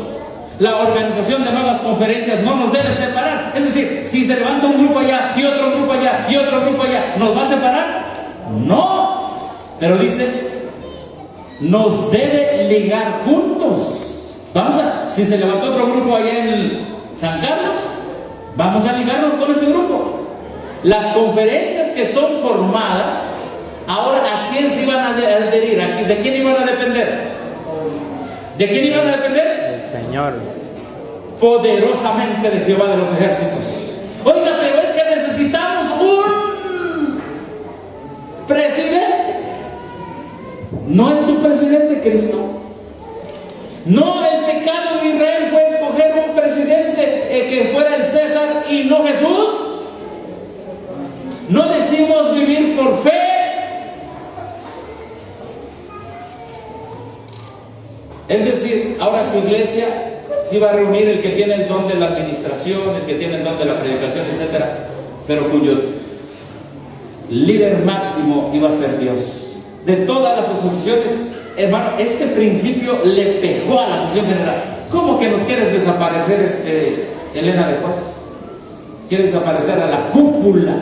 La organización de nuevas conferencias no nos debe separar. Es decir, si se levanta un grupo allá y otro grupo allá y otro grupo allá, ¿nos va a separar? No. Pero dice, nos debe ligar juntos. Si se levantó otro grupo allá en San Carlos, vamos a ligarnos con ese grupo. Las conferencias que son formadas, ahora, ¿a quién se iban a adherir? ¿De quién iban a depender? ¿De quién iban a depender? El Señor. Poderosamente de Jehová de los ejércitos. Oiga, pero es que necesitamos un presidente. ¿No es tu presidente Cristo? No, el pecado de Israel fue escoger un presidente que fuera el César y no Jesús. No decimos vivir por fe. Es decir, ahora su iglesia sí va a reunir el que tiene el don de la administración, el que tiene el don de la predicación, etc., pero cuyo líder máximo iba a ser Dios. De todas las asociaciones, hermano, este principio le pegó a la asociación general. ¿Cómo que nos quieres desaparecer, Elena de Juárez? Quieres desaparecer a la cúpula,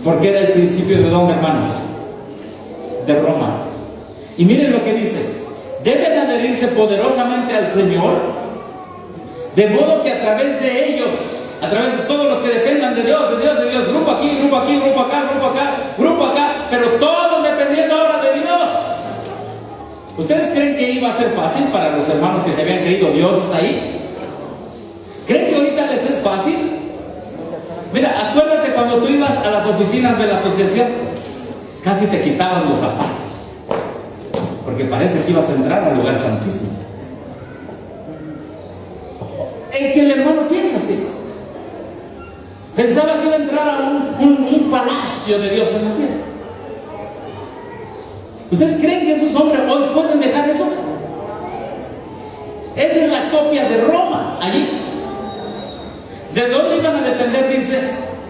porque era el principio de dónde, hermanos, de Roma. Y miren lo que dice: deben adherirse poderosamente al Señor, de modo que a través de ellos, a través de todos los que dependan de Dios, grupo aquí, grupo aquí, grupo acá, grupo acá, pero todos dependiendo ahora de Dios. ¿Ustedes creen que iba a ser fácil para los hermanos que se habían creído dioses ahí? ¿Creen que ahorita les es fácil? Mira, acuérdate cuando tú ibas a las oficinas de la asociación, casi te quitaban los zapatos, porque parece que ibas a entrar al lugar santísimo. El que el hermano piensa así. Pensaba que iba a entrar a un palacio de Dios en la tierra. ¿Ustedes creen que esos hombres hoy pueden dejar eso? Esa es la copia de Roma, allí. ¿De dónde iban a depender? Dice,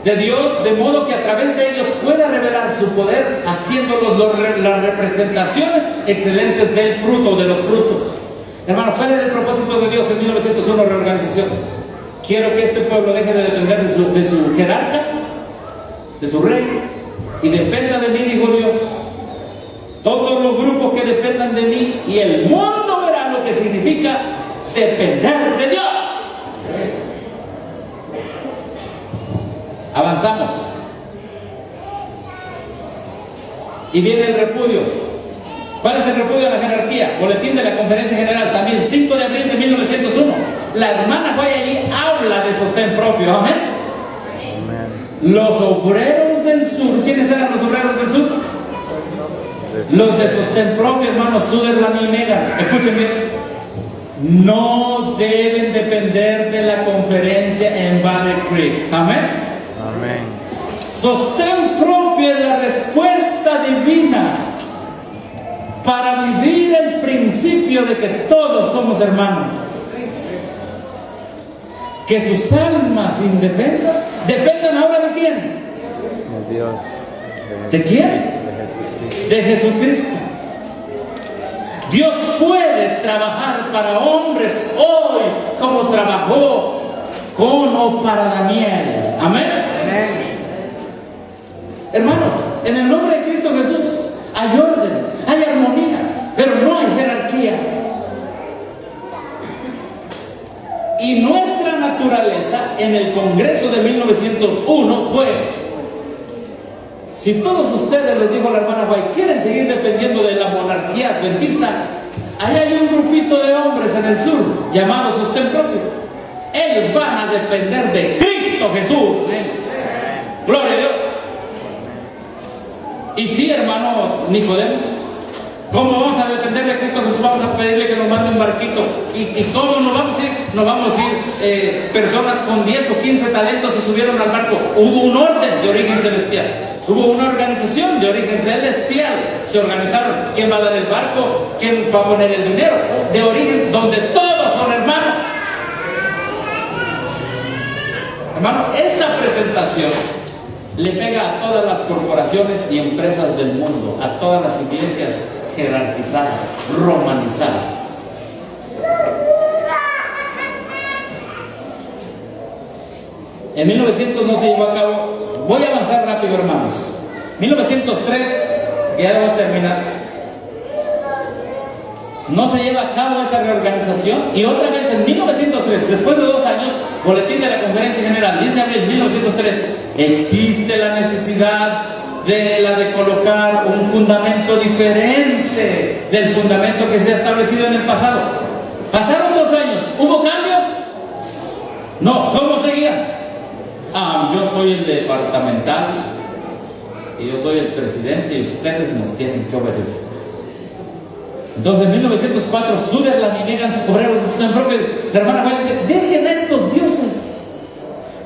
de Dios, de modo que a través de ellos pueda revelar su poder, haciéndolos las representaciones excelentes del fruto, de los frutos. Hermano, ¿cuál era el propósito de Dios en 1901, reorganización? Quiero que este pueblo deje de depender de su jerarca, de su rey, y dependa de mí, dijo Dios. Todos los grupos que dependan de mí, y el mundo verá lo que significa depender de Dios. Avanzamos. Y viene el repudio. ¿Cuál es el repudio a la jerarquía? Boletín de la Conferencia General, también 5 de abril de 1901. La hermana Guayallí habla de sostén propio. Amén. Los obreros del sur. ¿Quiénes eran los obreros del sur? Los de sostén propio, hermanos Sutherland y Megan. Escuchen bien. No deben depender de la conferencia en Valley Creek. Amén. Amén. Sostén propio es la respuesta divina para vivir el principio de que todos somos hermanos. Que sus almas indefensas dependan ahora de quién. De Dios. ¿De quién? De Jesucristo. Dios puede trabajar para hombres hoy como trabajó con o para Daniel. Amén. Amén. Hermanos, en el nombre de Cristo Jesús hay orden, hay armonía, pero no hay jerarquía. Y nuestra naturaleza en el Congreso de 1901 fue: si todos ustedes, les dijo la hermana Guay, quieren seguir dependiendo de la monarquía adventista, ahí hay un grupito de hombres en el sur llamados sostén propio. Ellos van a depender de Cristo Jesús. Gloria a Dios. Y sí, hermano Nicodemos, ¿cómo vamos a depender de Cristo Jesús? Vamos a pedirle que nos mande un barquito. ¿Y cómo nos vamos a ir? Nos vamos a ir personas con 10 o 15 talentos se subieron al barco. Hubo un orden de origen celestial. Hubo una organización de origen celestial. Se organizaron. ¿Quién va a dar el barco? ¿Quién va a poner el dinero? De origen donde todos son hermanos. Hermano, esta presentación le pega a todas las corporaciones y empresas del mundo, a todas las iglesias jerarquizadas, romanizadas. En 1900 no se llevó a cabo. Voy a avanzar rápido, hermanos. 1903, ya debo terminar. No se lleva a cabo esa reorganización. Y otra vez en 1903, después de 2 años, boletín de la Conferencia General, 10 de abril de 1903, existe la necesidad de colocar un fundamento diferente del fundamento que se ha establecido en el pasado. Pasaron 2 años, ¿hubo cambio? No, ¿cómo seguía? Yo soy el departamental y yo soy el presidente y ustedes nos tienen que obedecer. Entonces en 1904 Sutherland y Megan, obreros de su propio, la hermana Juana dice: dejen a estos dioses,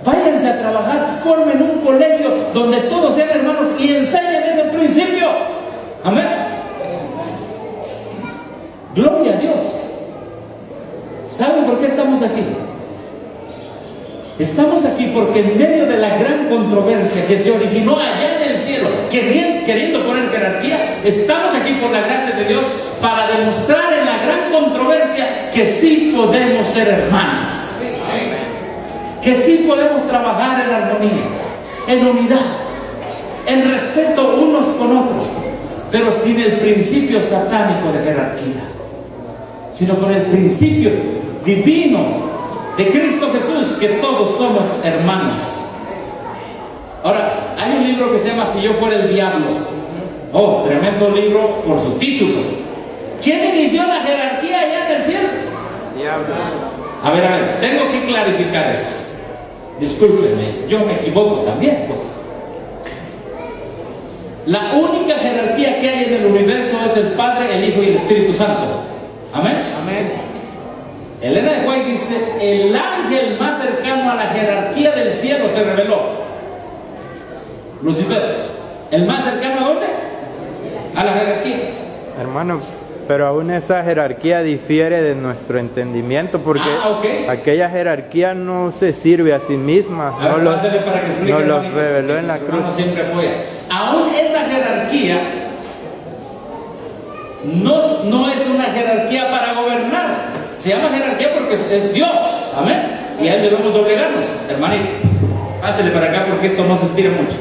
váyanse a trabajar, formen un colegio donde todos sean hermanos y enseñen ese principio. Amén. Gloria a Dios. ¿Saben por qué estamos aquí? Estamos aquí porque en medio de la gran controversia que se originó allá en el cielo, queriendo poner jerarquía, estamos aquí por la gracia de Dios para demostrar en la gran controversia que sí podemos ser hermanos, que sí podemos trabajar en armonía, en unidad, en respeto unos con otros, pero sin el principio satánico de jerarquía, sino con el principio divino de Cristo Jesús, que todos somos hermanos. Ahora, hay un libro que se llama Si yo fuera el diablo. Oh, tremendo libro por su título. ¿Quién inició la jerarquía allá en el cielo? Diablo. A ver, tengo que clarificar esto. Discúlpenme, yo me equivoco también, pues. La única jerarquía que hay en el universo es el Padre, el Hijo y el Espíritu Santo. Amén. Amén. Elena de White dice: el ángel más cercano a la jerarquía del cielo se reveló, Lucifer. ¿El más cercano a dónde? A la jerarquía. Hermano, pero aún esa jerarquía difiere de nuestro entendimiento, porque aquella jerarquía no se sirve a sí misma, A ver, pásale para que explique, nos los hermanito, reveló en la porque cruz. hermano siempre apoya. Aún esa jerarquía no es una jerarquía para gobernar. Se llama jerarquía porque es Dios. Amén. Y a él debemos doblegarnos. Hermanito, pásale para acá porque esto no se estira mucho.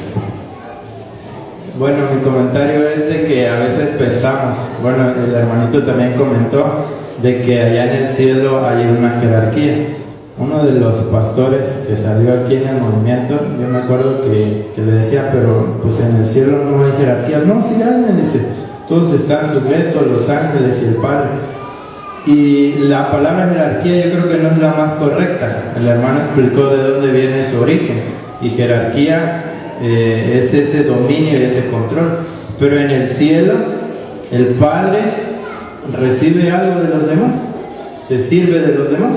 Bueno, mi comentario es de que a veces pensamos, bueno, el hermanito también comentó de que allá en el cielo hay una jerarquía. Uno de los pastores que salió aquí en el movimiento, yo me acuerdo que le decía, pero pues en el cielo no hay jerarquías. No, sí hay, me dice, todos están sujetos, los ángeles y el Padre. Y la palabra jerarquía yo creo que no es la más correcta. El hermano explicó de dónde viene su origen. Y jerarquía es ese dominio y ese control. Pero en el cielo, el Padre recibe algo de los demás, se sirve de los demás,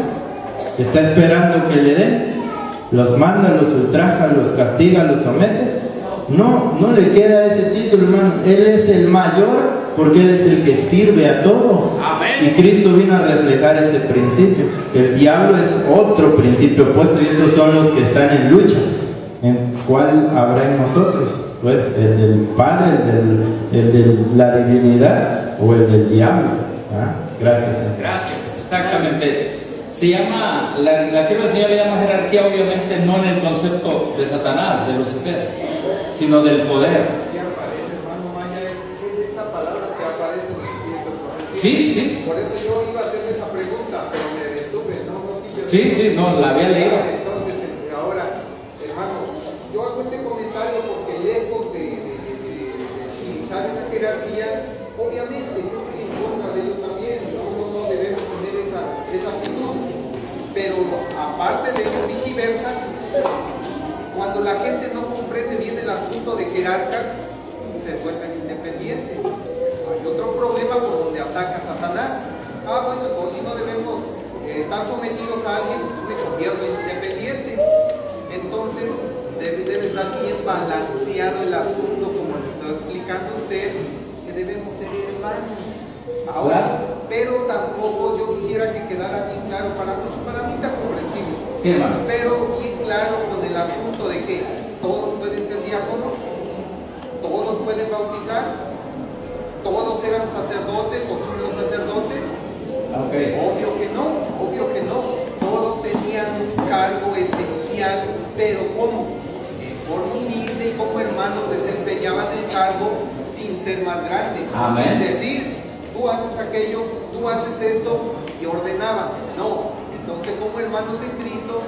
está esperando que le den, los manda, los ultraja, los castiga, los somete. No le queda ese título, hermano. Él es el mayor porque Él es el que sirve a todos. Amén. Y Cristo vino a reflejar ese principio. El diablo es otro principio opuesto y esos son los que están en lucha. ¿En cuál habrá en nosotros? Pues el del Padre, el de la divinidad o el del diablo. Gracias. Gracias, exactamente. Se llama, la sierva del Señor le llama jerarquía, obviamente no en el concepto de Satanás, de Lucifer, sino del poder. Sí. Por eso yo iba a hacer esa pregunta, pero me detuve, no quise. Sí, no, la había leído. Entonces, ahora, hermano, yo hago este comentario porque lejos de utilizar esa jerarquía, obviamente yo estoy en contra de ellos también, no debemos tener esa actitud. Pero aparte de ello, viceversa, cuando la gente no comprende bien el asunto de jerarcas, se vuelven independientes. Hay otro problema por donde ataca Satanás. Bueno, entonces si no debemos estar sometidos a alguien, me convierto en independiente. Entonces debe estar bien balanceado el asunto, como le está explicando usted, que debemos ser hermanos. Ahora, pero tampoco yo quisiera que quedara bien claro para muchos, para mí está comprensible. Sí, hermano. Pero bien claro con el asunto de que todos pueden ser diáconos, todos pueden bautizar, todos eran sacerdotes o sumos sacerdotes. Obvio que no. Todos tenían un cargo esencial pero como en forma humilde y como hermanos desempeñaban el cargo sin ser más grande, sin decir, tú haces aquello, tú haces esto, y ordenaba. No, entonces como hermanos en Cristo,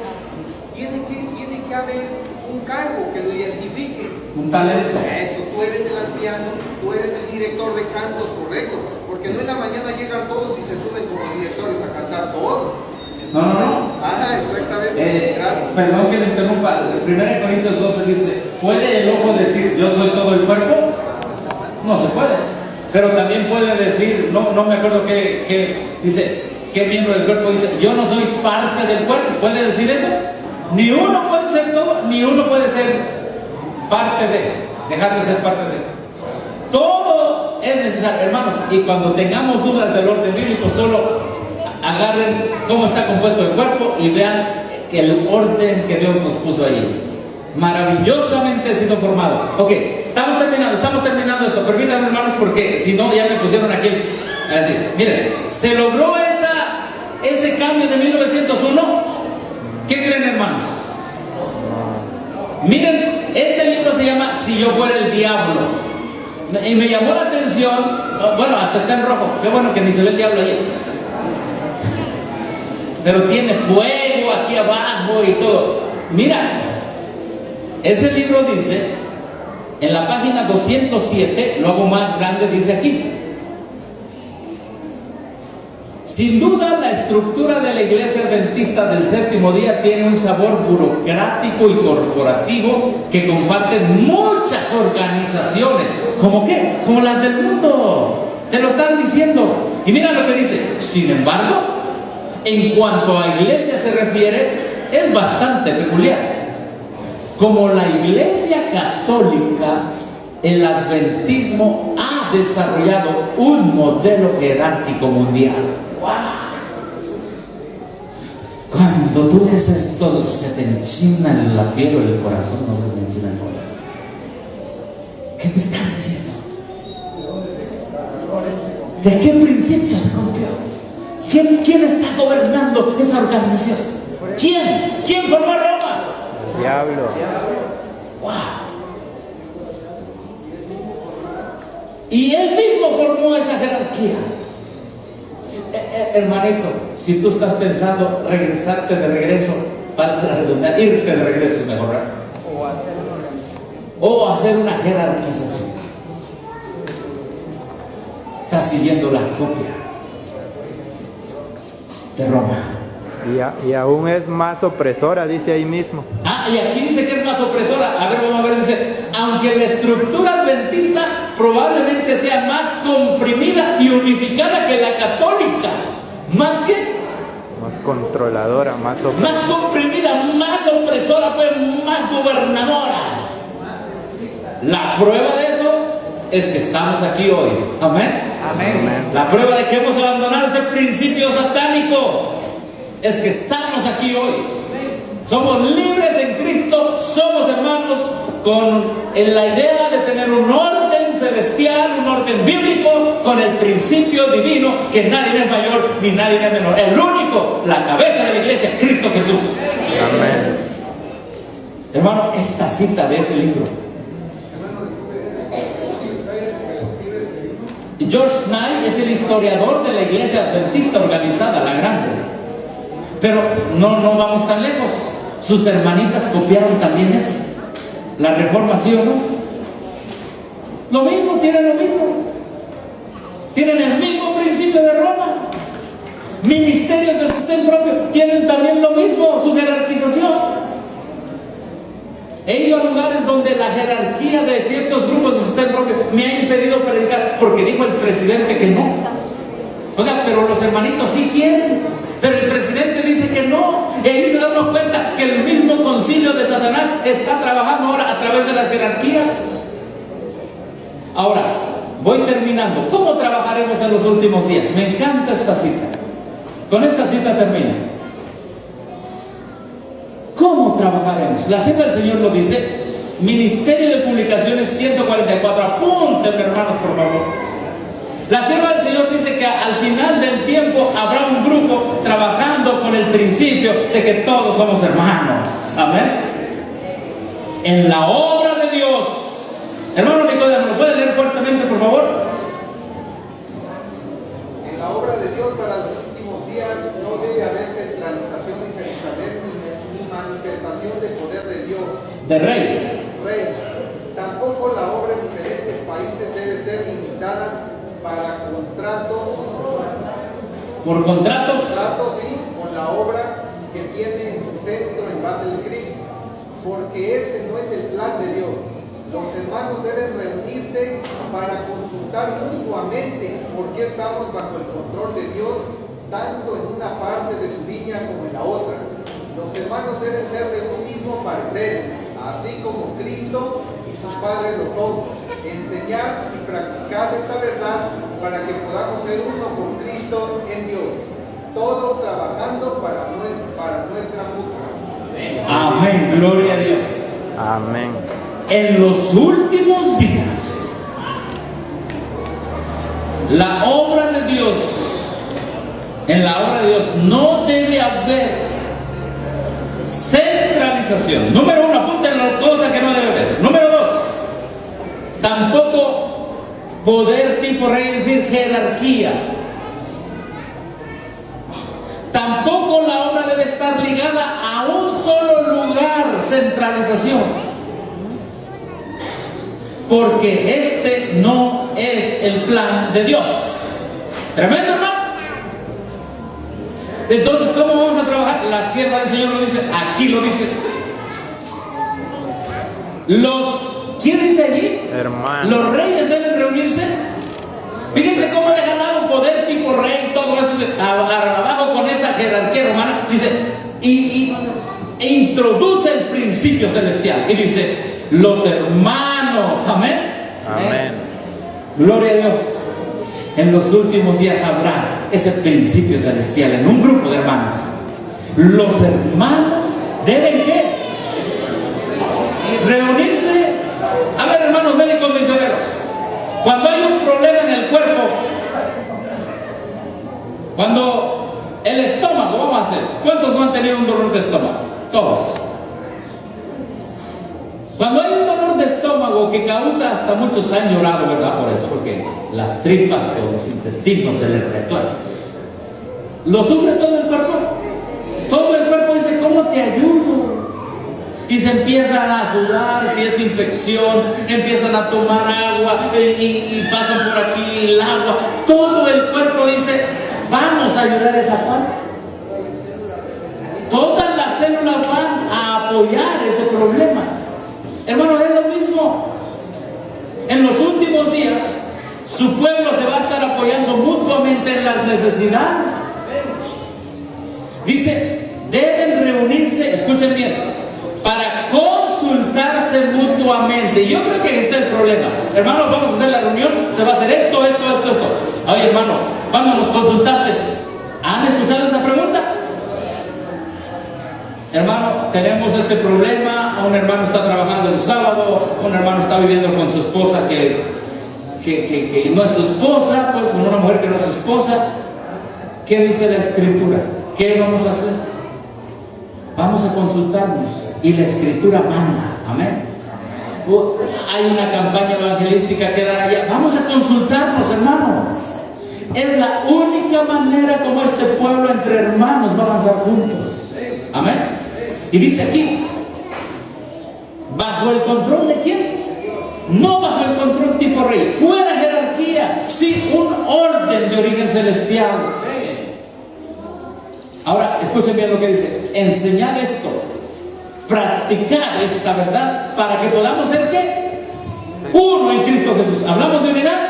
tiene que haber un cargo que lo identifique. Un talento. Eso, tú eres el anciano, tú eres el director de cantos, correcto. Porque no en la mañana llegan todos y se suben como directores a cantar todos. No. Ajá, exactamente. Perdón que le interrumpa. 1 Corintios 12 dice, ¿puede el ojo decir yo soy todo el cuerpo? No se puede. Pero también puede decir, no me acuerdo qué dice, qué miembro del cuerpo dice, yo no soy parte del cuerpo. ¿Puede decir eso? Ni uno puede ser todo, ni uno puede ser parte de, dejar de ser parte de. Todo es necesario, hermanos. Y cuando tengamos dudas del orden bíblico, solo agarren cómo está compuesto el cuerpo y vean que el orden que Dios nos puso ahí. Maravillosamente ha sido formado. Ok, estamos terminando esto. Permítanme, hermanos, porque si no, ya me pusieron aquí. Así, miren, se logró ese cambio de 1901. ¿Qué creen, hermanos? Miren, este libro se llama Si yo fuera el diablo. Y me llamó la atención, bueno, hasta está en rojo. Qué bueno que ni se ve el diablo ahí. Pero tiene fuego aquí abajo y todo. Mira, ese libro dice, en la página 207, lo hago más grande, dice aquí. Sin duda, la estructura de la Iglesia Adventista del Séptimo Día tiene un sabor burocrático y corporativo que comparten muchas organizaciones. ¿Cómo qué? Como las del mundo. Te lo están diciendo. Y mira lo que dice. Sin embargo, en cuanto a iglesia se refiere, es bastante peculiar. Como la Iglesia Católica, el adventismo ha desarrollado un modelo jerárquico mundial. ¡Wow! Cuando tú ves esto, se te enchina la piel o el corazón, no se enchina el corazón. ¿Qué te están diciendo? ¿De qué principio se cumplió? ¿Quién está gobernando esta organización? ¿Quién formó Roma? El diablo. ¡Wow! Y él mismo formó esa jerarquía. Hermanito, si tú estás pensando regresarte de regreso, para la redundancia, irte de regreso es mejor, ¿verdad? O hacer una jerarquización. Estás siguiendo la copia de Roma. Y aún es más opresora, dice ahí mismo. Y aquí dice que es más opresora. A ver, vamos a ver, dice, aunque la estructura adventista probablemente sea más comprimida y unificada que la católica. ¿Más qué? Más controladora, más opresora. Más comprimida, más opresora, pues más gobernadora. La prueba de eso es que estamos aquí hoy. Amén. Amén. La prueba de que hemos abandonado ese principio satánico es que estamos aquí hoy. Somos libres en Cristo, somos hermanos con la idea de tener un orden celestial, un orden bíblico, con el principio divino que nadie es mayor ni nadie es menor. El único, la cabeza de la iglesia, Cristo Jesús. Amén. Hermano, esta cita de ese libro. George Nye es el historiador de la iglesia adventista organizada, la grande. Pero no vamos tan lejos. Sus hermanitas copiaron también eso. La reformación, ¿no? Lo mismo, tienen lo mismo. Tienen el mismo principio de Roma. Ministerios de sostén propio tienen también lo mismo, su jerarquización. He ido a lugares donde la jerarquía de ciertos grupos de sostén propio me ha impedido predicar porque dijo el presidente que no. Oiga, pero los hermanitos sí quieren. Pero el presidente dice que no. Y ahí se dan cuenta que el mismo concilio de Satanás está trabajando ahora a través de las jerarquías. Ahora, voy terminando. ¿Cómo trabajaremos en los últimos días? Me encanta esta cita. Con esta cita termino. ¿Cómo trabajaremos? La cita del Señor lo dice. Ministerio de Publicaciones 144. Apúntenme, hermanos, por favor. La sierva del Señor dice que al final del tiempo habrá un grupo trabajando con el principio de que todos somos hermanos. Amén. en la obra de Dios. Hermano Nicodemo, ¿lo puede leer fuertemente, por favor? En la obra de Dios para los últimos días no debe haber centralización en Jerusalén ni manifestación de poder de Dios. De rey. Tampoco la obra en diferentes países debe ser limitada para contratos. ¿Por contratos? Contratos, sí, con la obra que tiene en su centro en Battle Creek, porque ese no es el plan de Dios. Los hermanos deben reunirse para consultar mutuamente por qué estamos bajo el control de Dios, tanto en una parte de su viña como en la otra. Los hermanos deben ser de un mismo parecer, así como Cristo y sus padres lo son. Enseñar y practicar esta verdad para que podamos ser uno con Cristo en Dios, todos trabajando para nuestra mutua. Amén, gloria a Dios. Amén. En los últimos días, la obra de Dios, en la obra de Dios no debe haber centralización. Número uno, apunten la cosa que no debe haber. Número dos, tampoco poder tipo rey, es decir, jerarquía. Tampoco la obra debe estar ligada a un solo lugar, centralización. Porque este no es el plan de Dios. Tremendo, hermano. Entonces, ¿cómo vamos a trabajar? La sierva del Señor lo dice, aquí lo dice. ¿Quién dice allí? Hermano. Los reyes deben reunirse. Fíjense cómo le ha ganado poder tipo rey, todo eso, abajo con esa jerarquía romana. Dice, e introduce el principio celestial. Y dice, los hermanos, amén. Amén. Gloria a Dios. En los últimos días habrá ese principio celestial en un grupo de hermanos. Los hermanos deben ¿qué? Reunirse. A ver, hermanos médicos misioneros, cuando hay un problema en el cuerpo, cuando el estómago, vamos a hacer, ¿cuántos no han tenido un dolor de estómago? Todos. Cuando hay un dolor de estómago que causa, hasta muchos han llorado, ¿verdad? Por eso, porque las tripas o los intestinos se les retuercen. ¿Lo sufre todo el cuerpo? Todo el cuerpo dice, ¿cómo te ayudo? Y se empiezan a sudar, si es infección, empiezan a tomar agua y pasan por aquí el agua. Todo el cuerpo dice, vamos a ayudar a esa parte. Todas las células van a apoyar ese problema. Hermano, es lo mismo. En los últimos días, su pueblo se va a estar apoyando mutuamente en las necesidades. Dice, deben reunirse, escuchen bien, para consultarse mutuamente. Y yo creo que este es el problema. Hermano, vamos a hacer la reunión, se va a hacer esto. Oye, hermano, ¿cuándo nos consultaste? ¿Han escuchado esa pregunta? Hermano, tenemos este problema, un hermano está trabajando el sábado, un hermano está viviendo con su esposa que no es su esposa, pues con una mujer que no es su esposa. ¿Qué dice la Escritura? ¿Qué vamos a hacer? Vamos a consultarnos y la Escritura manda, amén. Hay una campaña evangelística que da allá, vamos a consultarnos, hermanos. Es la única manera como este pueblo entre hermanos va a avanzar juntos, amén. Y dice aquí, ¿bajo el control de quién? No bajo el control tipo rey, fuera jerarquía, sí, un orden de origen celestial. Ahora, escuchen bien lo que dice, enseñad esto, practicar esta verdad para que podamos ser ¿qué? Uno en Cristo Jesús. Hablamos de unidad,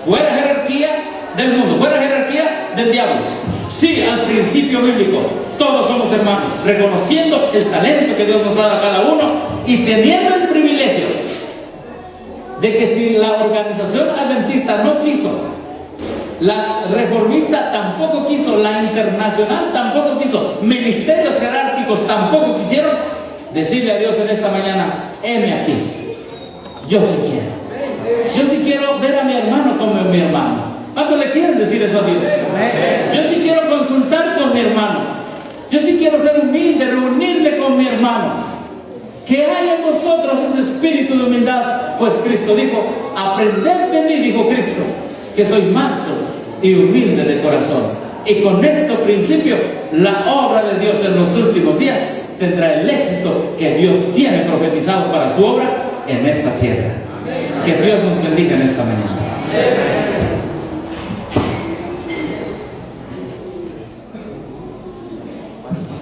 fuera jerarquía del mundo, fuera jerarquía del diablo. Sí, al principio bíblico, todos somos hermanos, reconociendo el talento que Dios nos ha dado a cada uno y teniendo el privilegio de que si la organización adventista no quiso, la reformista tampoco quiso, la internacional tampoco quiso, ministerios jerárquicos tampoco quisieron, decirle a Dios en esta mañana, heme aquí, yo sí quiero ver a mi hermano como mi hermano. ¿Cuántos le quieren decir eso a Dios? Yo sí quiero consultar con mi hermano, yo sí quiero ser humilde, reunirme con mi hermano. Que hay en vosotros ese espíritu de humildad, pues Cristo dijo: aprended de mí, dijo Cristo, que soy manso y humilde de corazón. Y con este principio, la obra de Dios en los últimos días tendrá el éxito que Dios tiene profetizado para su obra en esta tierra. Que Dios nos bendiga en esta mañana.